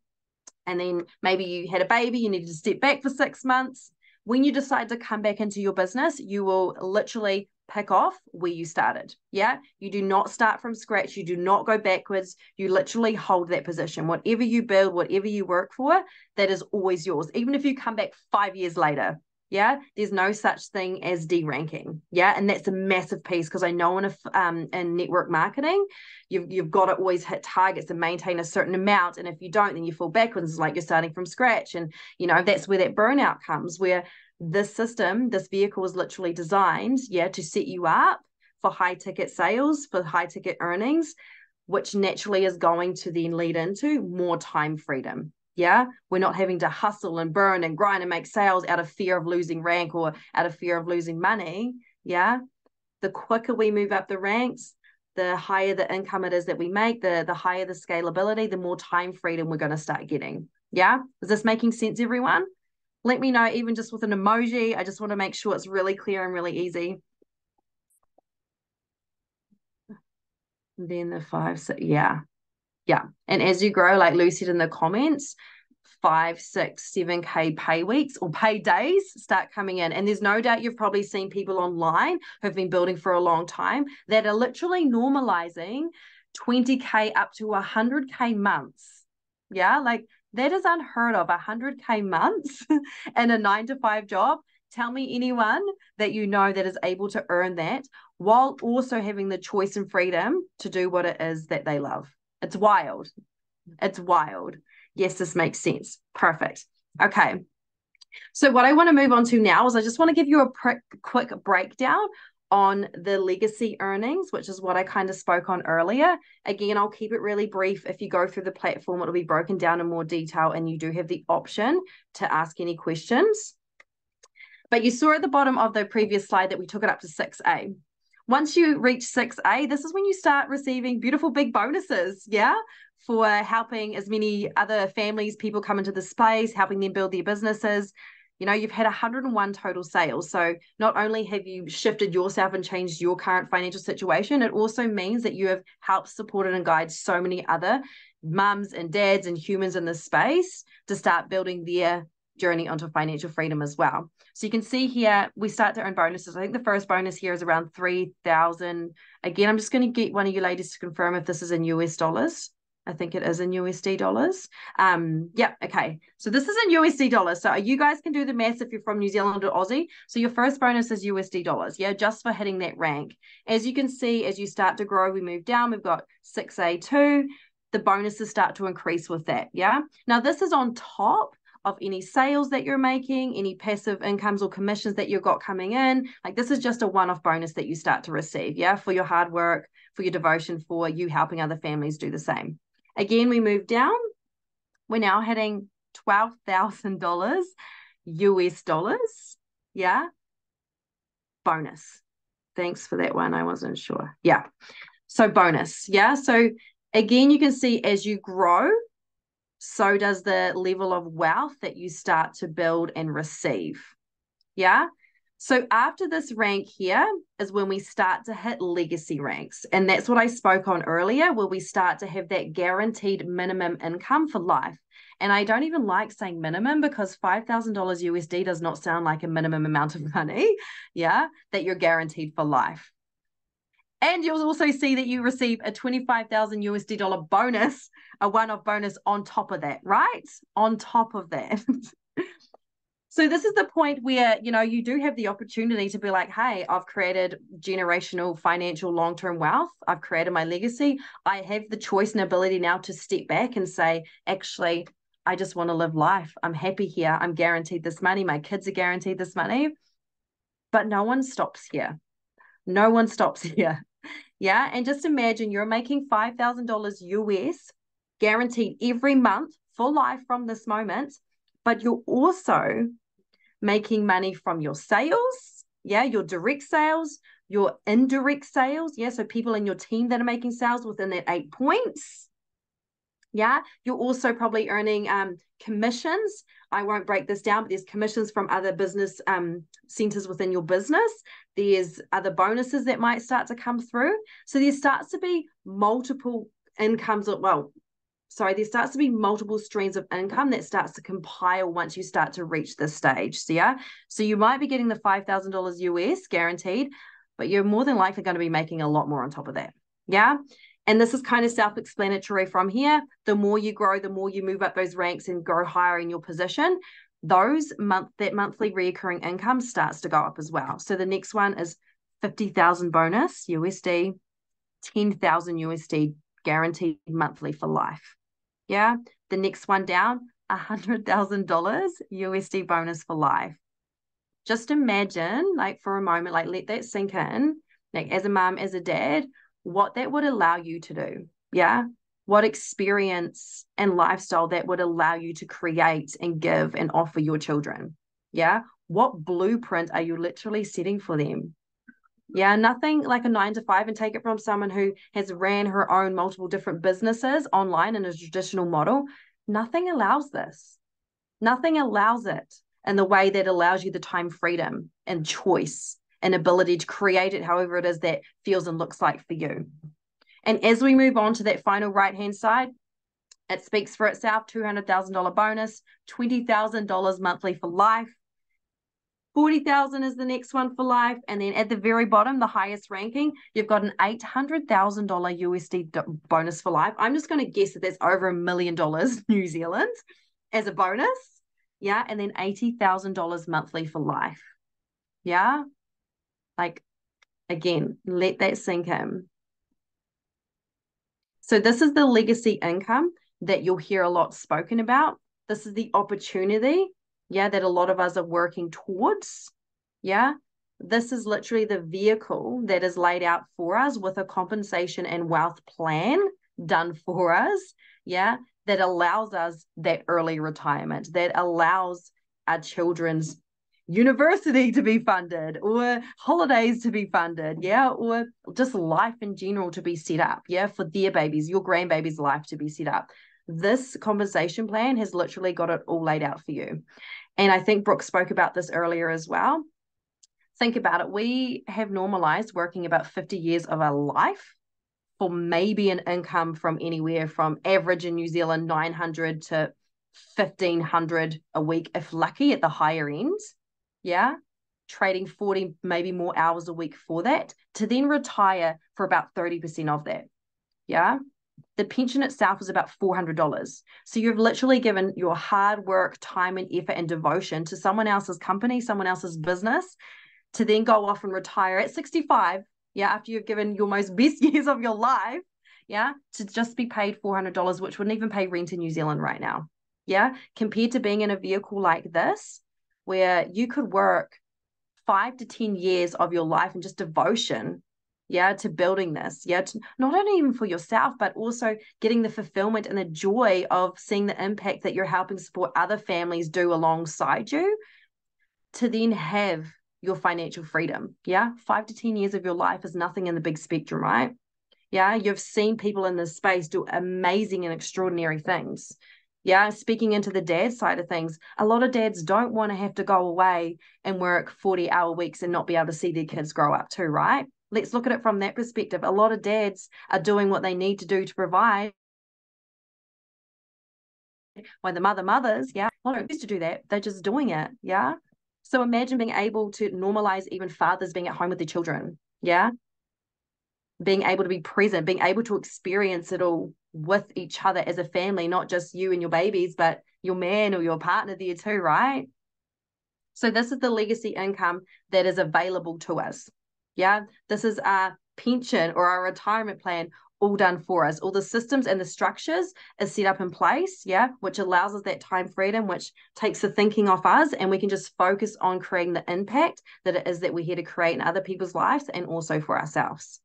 and then maybe you had a baby, you needed to step back for 6 months. When you decide to come back into your business, you will literally pick off where you started. Yeah. You do not start from scratch. You do not go backwards. You literally hold that position. Whatever you build, whatever you work for, that is always yours. Even if you come back 5 years later, yeah, there's no such thing as deranking. Yeah. And that's a massive piece, because I know in network marketing, you've got to always hit targets and maintain a certain amount. And if you don't, then you fall backwards. It's like you're starting from scratch. And, that's where that burnout comes, where this system, this vehicle is literally designed, to set you up for high ticket sales, for high ticket earnings, which naturally is going to then lead into more time freedom. Yeah, we're not having to hustle and burn and grind and make sales out of fear of losing rank or out of fear of losing money. Yeah, the quicker we move up the ranks, the higher the income it is that we make, the higher the scalability, the more time freedom we're going to start getting. Yeah, is this making sense, everyone? Let me know, even just with an emoji. I just want to make sure it's really clear and really easy. And then the 5, 6, yeah. And as you grow, like Lou said in the comments, 5, 6, 7K pay weeks or pay days start coming in. And there's no doubt you've probably seen people online who've been building for a long time that are literally normalizing 20K up to 100K months. Yeah, like that is unheard of. 100K months in a 9-to-5 job. Tell me anyone that you know that is able to earn that while also having the choice and freedom to do what it is that they love. It's wild. It's wild. Yes, this makes sense. Perfect. Okay. So what I want to move on to now is I just want to give you a quick breakdown on the legacy earnings, which is what I kind of spoke on earlier. Again, I'll keep it really brief. If you go through the platform, it'll be broken down in more detail, and you do have the option to ask any questions. But you saw at the bottom of the previous slide that we took it up to 6A. Once you reach 6A, this is when you start receiving beautiful big bonuses, for helping as many other families, people come into the space, helping them build their businesses. You've had 101 total sales. So not only have you shifted yourself and changed your current financial situation, it also means that you have helped, supported, and guided so many other mums and dads and humans in this space to start building their journey onto financial freedom as well. So you can see here, we start to earn bonuses. I think the first bonus here is around 3,000. Again, I'm just going to get one of you ladies to confirm if this is in US dollars. I think it is in USD dollars. Okay. So this is in USD dollars. So you guys can do the math if you're from New Zealand or Aussie. So your first bonus is USD dollars, just for hitting that rank. As you can see, as you start to grow, we move down. We've got 6A2. The bonuses start to increase with that, Now, this is on top of any sales that you're making, any passive incomes or commissions that you've got coming in. Like, this is just a one-off bonus that you start to receive, for your hard work, for your devotion, for you helping other families do the same. Again, we move down. We're now hitting $12,000 US dollars. Bonus. Thanks for that one. I wasn't sure. So bonus. So again, you can see as you grow, so does the level of wealth that you start to build and receive. So after this rank here is when we start to hit legacy ranks. And that's what I spoke on earlier, where we start to have that guaranteed minimum income for life. And I don't even like saying minimum, because $5,000 USD does not sound like a minimum amount of money, that you're guaranteed for life. And you'll also see that you receive a 25,000 USD dollar bonus, a one-off bonus on top of that, right? On top of that. So this is the point where, you do have the opportunity to be like, hey, I've created generational financial long-term wealth. I've created my legacy. I have the choice and ability now to step back and say, actually, I just want to live life. I'm happy here. I'm guaranteed this money. My kids are guaranteed this money. But no one stops here. No one stops here. And just imagine you're making $5,000 US guaranteed every month for life from this moment, but you're also making money from your sales, your direct sales, your indirect sales, so people in your team that are making sales within that 8 points, Yeah, you're also probably earning commissions. I won't break this down, but there's commissions from other business centers within your business. There's other bonuses that might start to come through. So there starts to be multiple incomes. There starts to be multiple streams of income that starts to compile once you start to reach this stage. So yeah, so you might be getting the $5,000 US guaranteed, but you're more than likely going to be making a lot more on top of that. Yeah. And this is kind of self-explanatory from here. The more you grow, the more you move up those ranks and go higher in your position, that monthly recurring income starts to go up as well. So the next one is 50,000 bonus USD, 10,000 USD guaranteed monthly for life. Yeah. The next one down, $100,000 USD bonus for life. Just imagine, like for a moment, like let that sink in, like as a mom, as a dad, what that would allow you to do. Yeah. What experience and lifestyle that would allow you to create and give and offer your children. Yeah. What blueprint are you literally setting for them? Yeah, nothing like a 9 to 5, and take it from someone who has ran her own multiple different businesses online in a traditional model. Nothing allows this. Nothing allows it in the way that allows you the time freedom and choice and ability to create it however it is that feels and looks like for you. And as we move on to that final right-hand side, it speaks for itself. $200,000 bonus, $20,000 monthly for life. 40,000 is the next one for life. And then at the very bottom, the highest ranking, you've got an $800,000 USD bonus for life. I'm just going to guess that that's over $1 million New Zealand as a bonus. Yeah. And then $80,000 monthly for life. Yeah. Like, again, let that sink in. So this is the legacy income that you'll hear a lot spoken about. This is the opportunity, yeah, that a lot of us are working towards. Yeah. This is literally the vehicle that is laid out for us with a compensation and wealth plan done for us. Yeah. That allows us that early retirement, that allows our children's university to be funded, or holidays to be funded, yeah, or just life in general to be set up, yeah, for their babies, your grandbaby's life to be set up. This compensation plan has literally got it all laid out for you. And I think Brooke spoke about this earlier as well. Think about it. We have normalized working about 50 years of our life for maybe an income from anywhere from average in New Zealand, 900 to 1,500 a week, if lucky, at the higher end. Yeah. Trading 40, maybe more hours a week for that, to then retire for about 30% of that. Yeah. The pension itself is about $400. So you've literally given your hard work, time and effort and devotion to someone else's company, someone else's business, to then go off and retire at 65. Yeah. After you've given your most best years of your life. Yeah. To just be paid $400, which wouldn't even pay rent in New Zealand right now. Yeah. Compared to being in a vehicle like this, where you could work 5 to 10 years of your life and just devotion, yeah, to building this, yeah, to not only even for yourself, but also getting the fulfillment and the joy of seeing the impact that you're helping support other families do alongside you, to then have your financial freedom. Yeah. 5 to 10 years of your life is nothing in the big spectrum, right? Yeah. You've seen people in this space do amazing and extraordinary things. Yeah, speaking into the dad side of things, a lot of dads don't want to have to go away and work 40-hour weeks and not be able to see their kids grow up too, right? Let's look at it from that perspective. A lot of dads are doing what they need to do to provide. When the mothers, yeah, not used to do that. They're just doing it, yeah? So imagine being able to normalize even fathers being at home with their children, yeah? Being able to be present, being able to experience it all with each other as a family, not just you and your babies, but your man or your partner there too, right? So this is the legacy income that is available to us. Yeah, this is our pension or our retirement plan all done for us. All the systems and the structures is set up in place, yeah, which allows us that time freedom, which takes the thinking off us, and we can just focus on creating the impact that it is that we're here to create in other people's lives and also for ourselves.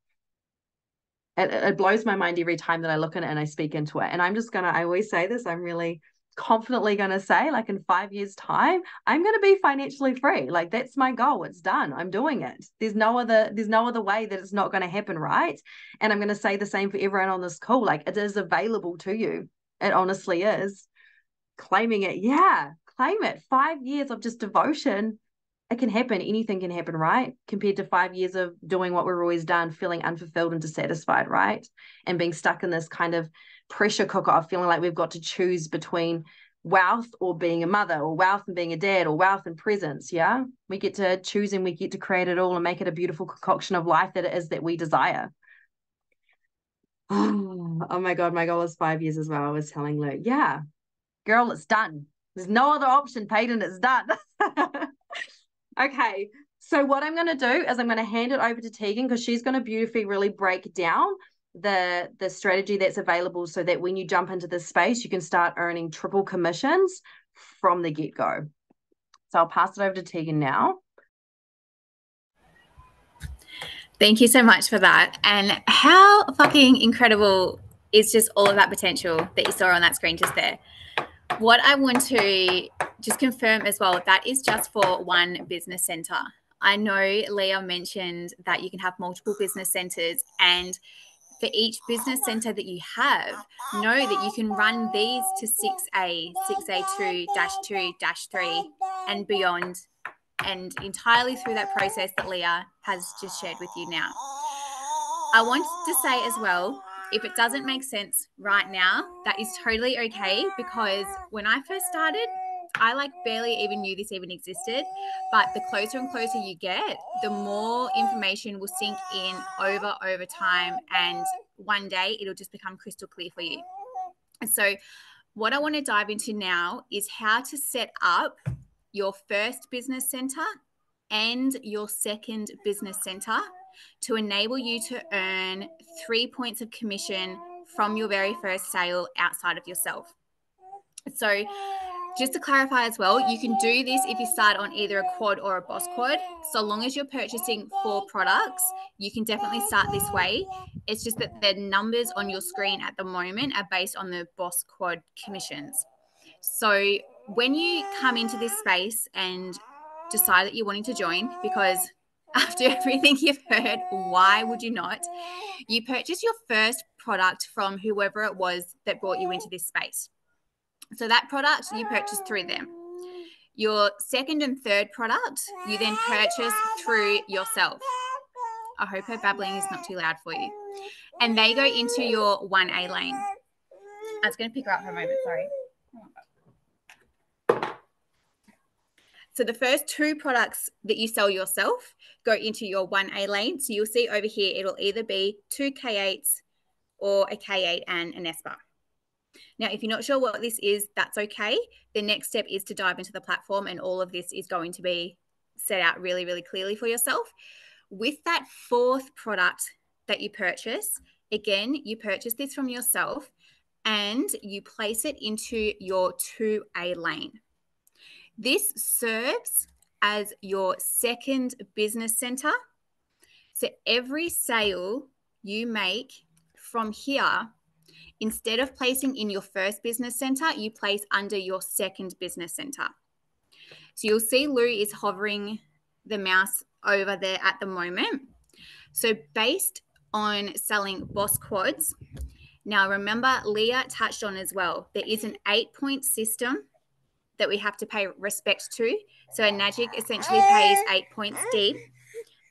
It blows my mind every time that I look at it and I speak into it. And I always say this, I'm really confidently going to say, like, in 5 years' time, I'm going to be financially free. Like, that's my goal. It's done. I'm doing it. There's no other way that it's not going to happen, right? And I'm going to say the same for everyone on this call. Like, it is available to you. It honestly is. Claiming it. Yeah, claim it. 5 years of just devotion. It can happen. Anything can happen, right? Compared to 5 years of doing what we've always done, feeling unfulfilled and dissatisfied, right? And being stuck in this kind of pressure cooker of feeling like we've got to choose between wealth or being a mother, or wealth and being a dad, or wealth and presence. Yeah. We get to choose and we get to create it all and make it a beautiful concoction of life that it is that we desire. Oh my God, my goal is 5 years as well. I was telling Luke, yeah, girl, it's done. There's no other option, Peyton. It's done. Okay. So what I'm going to do is I'm going to hand it over to Tegan, because she's going to beautifully really break down the strategy that's available, so that when you jump into this space, you can start earning triple commissions from the get-go. So I'll pass it over to Tegan now. Thank you so much for that. And how fucking incredible is just all of that potential that you saw on that screen just there. What I want to just confirm as well, that is just for one business center. I know Leah mentioned that you can have multiple business centers, and for each business center that you have, know that you can run these to 6A, 6A2-2-3 and beyond, and entirely through that process that Leah has just shared with you now. I want to say as well, if it doesn't make sense right now, that is totally okay, because when I first started, I barely even knew this even existed. But the closer and closer you get, the more information will sink in over time, and one day it'll just become crystal clear for you. And so what I want to dive into now is how to set up your first business center and your second business center to enable you to earn 3 points of commission from your very first sale outside of yourself. So just to clarify as well, you can do this if you start on either a quad or a boss quad. So long as you're purchasing 4 products, you can definitely start this way. It's just that the numbers on your screen at the moment are based on the boss quad commissions. So when you come into this space and decide that you're wanting to join, because after everything you've heard, why would you not? You purchase your first product from whoever it was that brought you into this space. So that product you purchase through them. Your second and third product you then purchase through yourself. I hope her babbling is not too loud for you. And they go into your 1A lane. I was going to pick her up for a moment, sorry. So the first 2 products that you sell yourself go into your 1A lane. So you'll see over here, it'll either be 2 K8s or a K8 and an Esper. Now, if you're not sure what this is, that's okay. The next step is to dive into the platform, and all of this is going to be set out really, really clearly for yourself. With that 4th product that you purchase, again, you purchase this from yourself and you place it into your 2A lane. This serves as your second business center. So every sale you make from here, instead of placing in your first business center, you place under your second business center. So you'll see Lou is hovering the mouse over there at the moment. So based on selling boss quads, now remember Leah touched on as well, there is an 8-point system that we have to pay respect to. So a Nagic essentially pays 8 points deep,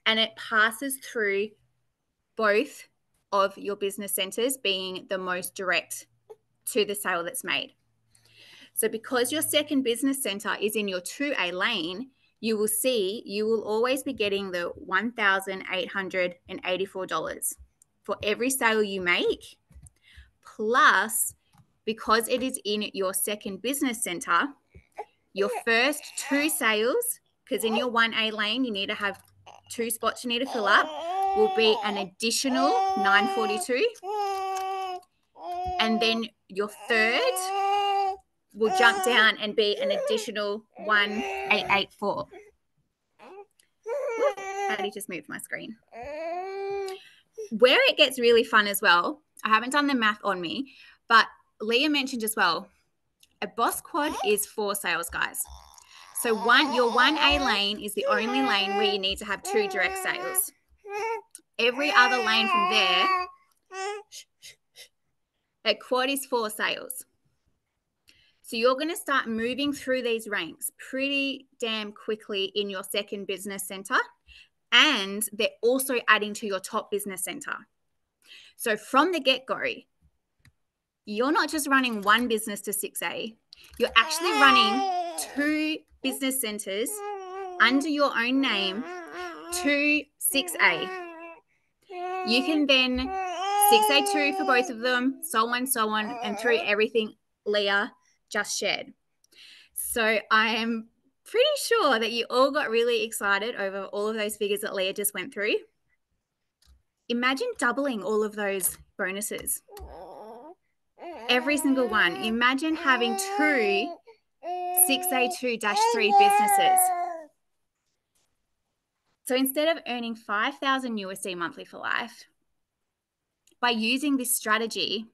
and it passes through both of your business centers, being the most direct to the sale that's made. So because your second business center is in your 2A lane, you will see you will always be getting the $1,884 for every sale you make. Plus, because it is in your second business center, your first 2 sales, because in your 1A lane, you need to have 2 spots you need to fill up, will be an additional $942. And then your third will jump down and be an additional $1,884. I just moved my screen. Where it gets really fun as well, I haven't done the math on me, but Leah mentioned as well, a boss quad is 4 sales, guys. So your 1A lane is the only lane where you need to have 2 direct sales. Every other lane from there, a quad is 4 sales. So you're going to start moving through these ranks pretty damn quickly in your second business center. And they're also adding to your top business center. So from the get-go, you're not just running one business to 6A, you're actually running 2 business centers under your own name to 6A. You can then 6A2 for both of them, so on, and through everything Leah just shared. So I am pretty sure that you all got really excited over all of those figures that Leah just went through. Imagine doubling all of those bonuses. Every single one. Imagine having 2 6A2-3 businesses. So instead of earning 5,000 USD monthly for life, by using this strategy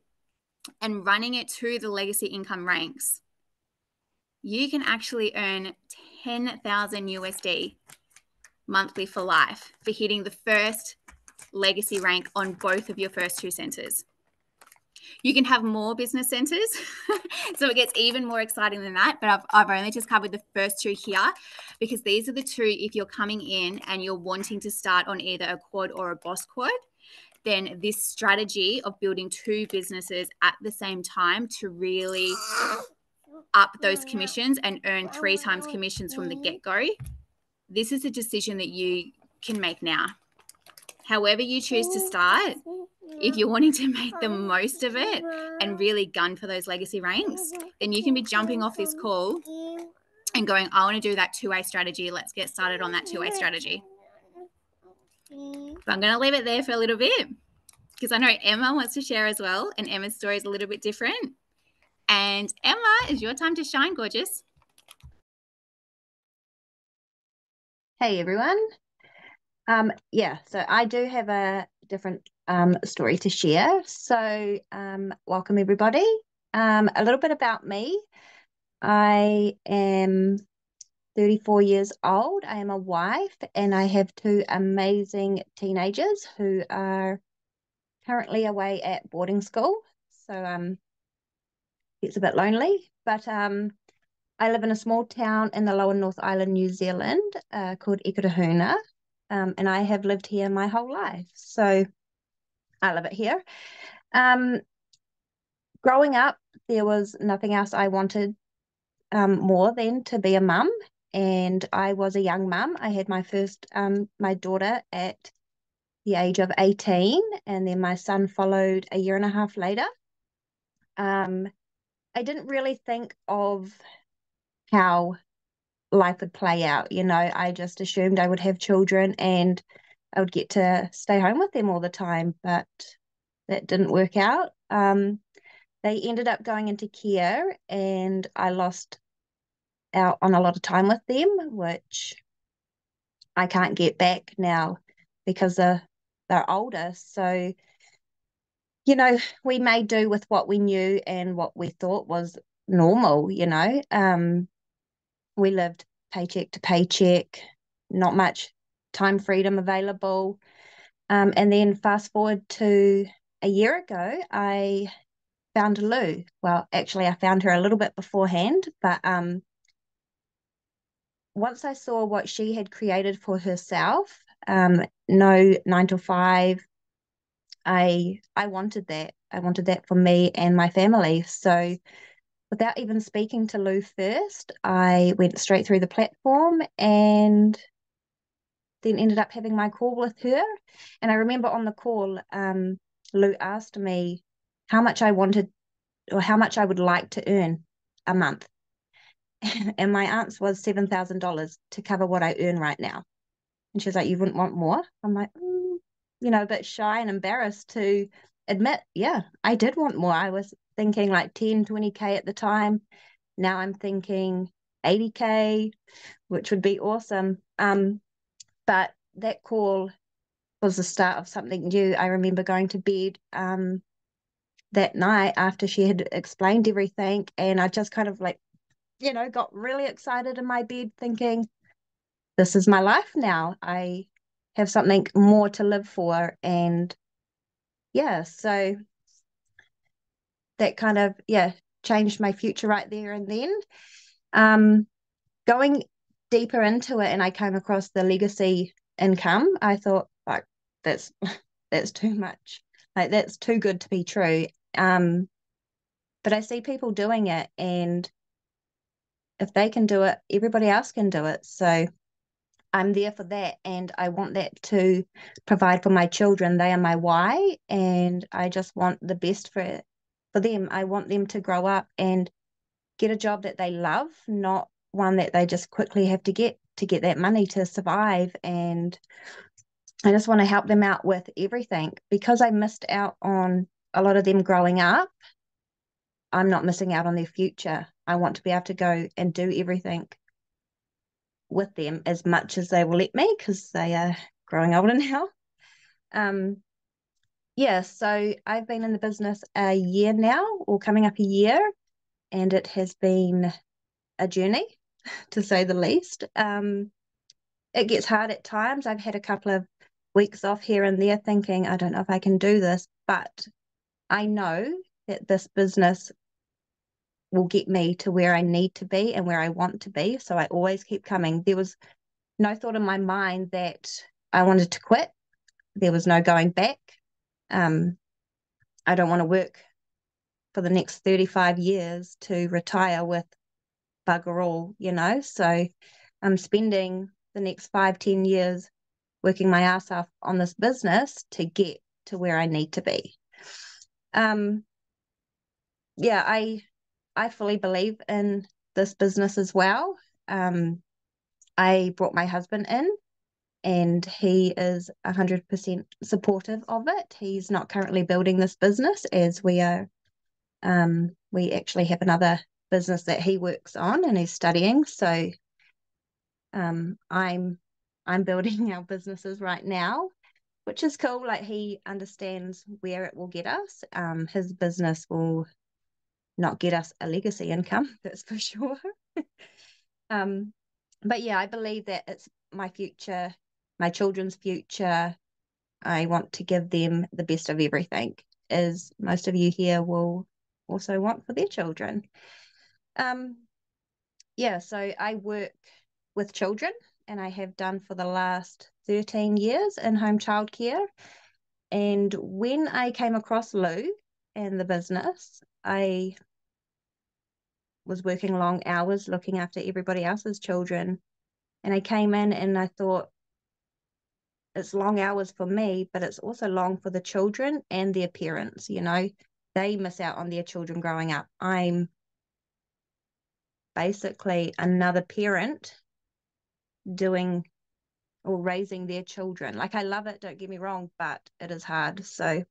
and running it to the legacy income ranks, you can actually earn 10,000 USD monthly for life for hitting the first legacy rank on both of your first 2 centers. You can have more business centers, so it gets even more exciting than that. But I've only just covered the first 2 here because these are the 2 if you're coming in and you're wanting to start on either a quad or a boss quad, then this strategy of building 2 businesses at the same time to really up those commissions and earn 3 times commissions from the get-go, this is a decision that you can make now. However you choose to start, if you're wanting to make the most of it and really gun for those legacy ranks, then you can be jumping off this call and going, I want to do that 2A strategy. Let's get started on that 2A strategy. But I'm going to leave it there for a little bit because I know Emma wants to share as well, and Emma's story is a little bit different. And Emma, it's your time to shine, gorgeous. Hey, everyone. So I do have a different story to share. So welcome, everybody. A little bit about me. I am 34 years old. I am a wife, and I have 2 amazing teenagers who are currently away at boarding school. So it's a bit lonely, but I live in a small town in the lower North Island, New Zealand, called Ikitahuna, and I have lived here my whole life. So I love it here. Growing up, there was nothing else I wanted more than to be a mum, and I was a young mum. I had my first, my daughter at the age of 18, and then my son followed a year and a half later. I didn't really think of how life would play out. I just assumed I would have children and I would get to stay home with them all the time, but that didn't work out. They ended up going into care, and I lost out on a lot of time with them, which I can't get back now because they're older. So, we made do with what we knew and what we thought was normal. We lived paycheck to paycheck, not much time freedom available. And then fast forward to a year ago, I found Lou. Well, actually, I found her a little bit beforehand, but once I saw what she had created for herself, no 9 to 5, I wanted that. I wanted that for me and my family. So without even speaking to Lou first, I went straight through the platform and then ended up having my call with her. And I remember on the call, Lou asked me how much I wanted or how much I would like to earn a month. And my answer was $7,000 to cover what I earn right now. And she was like, you wouldn't want more? I'm like, a bit shy and embarrassed to admit, yeah, I did want more. I was thinking like 10, 20K at the time. Now I'm thinking 80K, which would be awesome. But that call was the start of something new. I remember going to bed that night after she had explained everything, and I just kind of got really excited in my bed thinking, this is my life now. I have something more to live for. And yeah, so that kind of, changed my future right there and then. Going deeper into it, and I came across the legacy income, I thought, like, that's too much. Like, that's too good to be true. But I see people doing it, and if they can do it, everybody else can do it. So I'm there for that, and I want that to provide for my children. They are my why, and I just want the best for them. I want them to grow up and get a job that they love, not one that they just quickly have to get that money to survive. And I just want to help them out with everything, because I missed out on a lot of them growing up. I'm not missing out on their future. I want to be able to go and do everything with them as much as they will let me, because they are growing older now. Yeah, so I've been in the business a year now, or coming up a year, and it has been a journey, to say the least. It gets hard at times. I've had a couple of weeks off here and there thinking, I don't know if I can do this, but I know that this business will get me to where I need to be and where I want to be. So I always keep coming. There was no thought in my mind that I wanted to quit. There was no going back. I don't want to work for the next 35 years to retire with bugger all, So I'm spending the next 5-10 years working my ass off on this business to get to where I need to be. Yeah, I fully believe in this business as well. I brought my husband in, and he is 100% supportive of it. He's not currently building this business, as we are. We actually have another business that he works on and he's studying. So I'm building our businesses right now, which is cool. Like, he understands where it will get us. His business will not get us a legacy income, that's for sure. But yeah, I believe that it's my future, my children's future. I want to give them the best of everything, as most of you here will also want for their children. Yeah, so I work with children, and I have done for the last 13 years in home childcare. And when I came across Lou and the business, I was working long hours looking after everybody else's children. And I came in and I thought, it's long hours for me, but it's also long for the children and their parents. They miss out on their children growing up. I'm basically another parent doing or raising their children. Like, I love it, don't get me wrong, but it is hard. So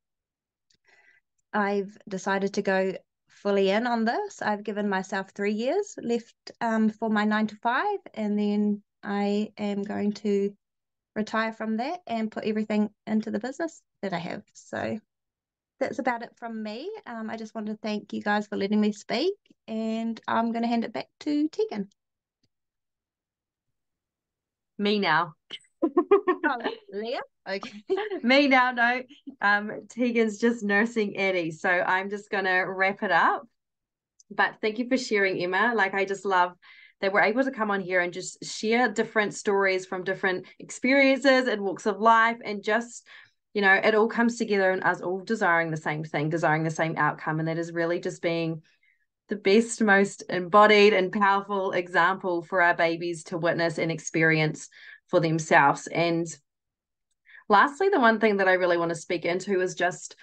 I've decided to go fully in on this. I've given myself 3 years left for my 9 to 5, and then I am going to retire from that and put everything into the business that I have. So that's about it from me. I just want to thank you guys for letting me speak, and I'm going to hand it back to Tegan. Me now. Oh, Leah? Okay. Me now, no. Tegan's just nursing Eddie, so I'm just going to wrap it up. But thank you for sharing, Emma. Like, I just love that we're able to come on here and just share different stories from different experiences and walks of life, and just, it all comes together in us all desiring the same thing, desiring the same outcome, and that is really just being the best, most embodied and powerful example for our babies to witness and experience for themselves. And lastly, the one thing that I really want to speak into is just,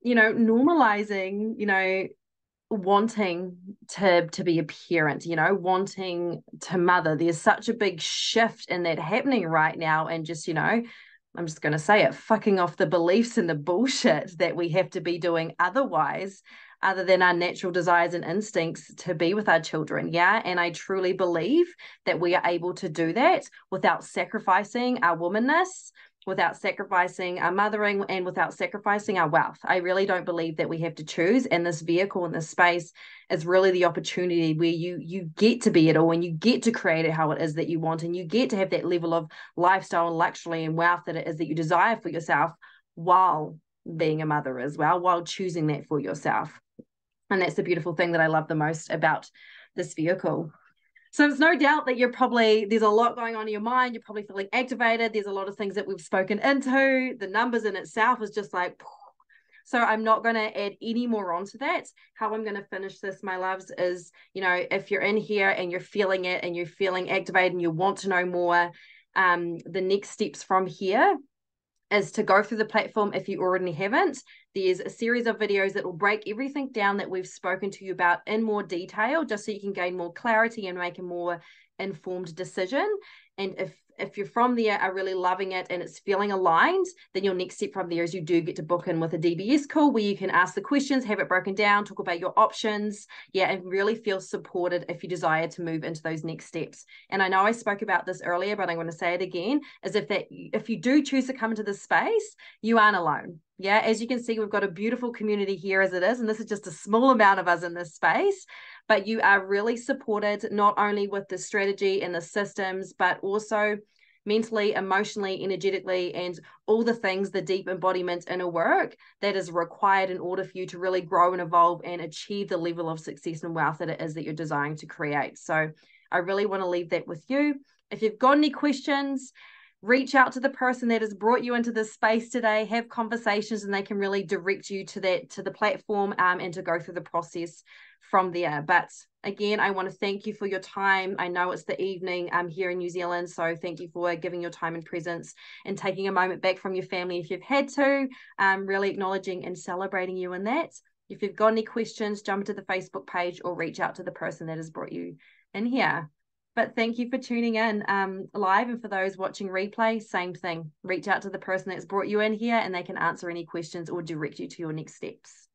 normalizing, wanting to be a parent, wanting to mother. There's such a big shift in that happening right now, and just, I'm just going to say it, fucking off the beliefs and the bullshit that we have to be doing other than our natural desires and instincts to be with our children. Yeah. And I truly believe that we are able to do that without sacrificing our womanness, without sacrificing our mothering, and without sacrificing our wealth. I really don't believe that we have to choose. And this vehicle and this space is really the opportunity where you get to be it all, and you get to create it how it is that you want, and you get to have that level of lifestyle and luxury and wealth that it is that you desire for yourself, while being a mother as well, while choosing that for yourself. And that's the beautiful thing that I love the most about this vehicle. So it's no doubt that there's a lot going on in your mind. You're probably feeling activated. There's a lot of things that we've spoken into. The numbers in itself is just like, so I'm not going to add any more onto that. How I'm going to finish this, my loves, is, if you're in here and you're feeling it and you're feeling activated and you want to know more, the next steps from here is to go through the platform if you already haven't. There's a series of videos that will break everything down that we've spoken to you about in more detail, just so you can gain more clarity and make a more informed decision. And if you're from there, are really loving it and it's feeling aligned, then your next step from there is you do get to book in with a DBS call where you can ask the questions, have it broken down, talk about your options, and really feel supported if you desire to move into those next steps. And I know I spoke about this earlier, but I'm going to say it again, is if you do choose to come into this space, you aren't alone. As you can see, we've got a beautiful community here as it is, and this is just a small amount of us in this space, but you are really supported not only with the strategy and the systems, but also mentally, emotionally, energetically, and all the things, the deep embodiment inner work that is required in order for you to really grow and evolve and achieve the level of success and wealth that it is that you're desiring to create. So I really want to leave that with you. If you've got any questions, reach out to the person that has brought you into this space today, have conversations, and they can really direct you to the platform and to go through the process from there. But again, I want to thank you for your time. I know it's the evening here in New Zealand, so thank you for giving your time and presence and taking a moment back from your family if you've had to, really acknowledging and celebrating you in that. If you've got any questions, jump to the Facebook page or reach out to the person that has brought you in here. But thank you for tuning in live, and for those watching replay, same thing. Reach out to the person that's brought you in here and they can answer any questions or direct you to your next steps.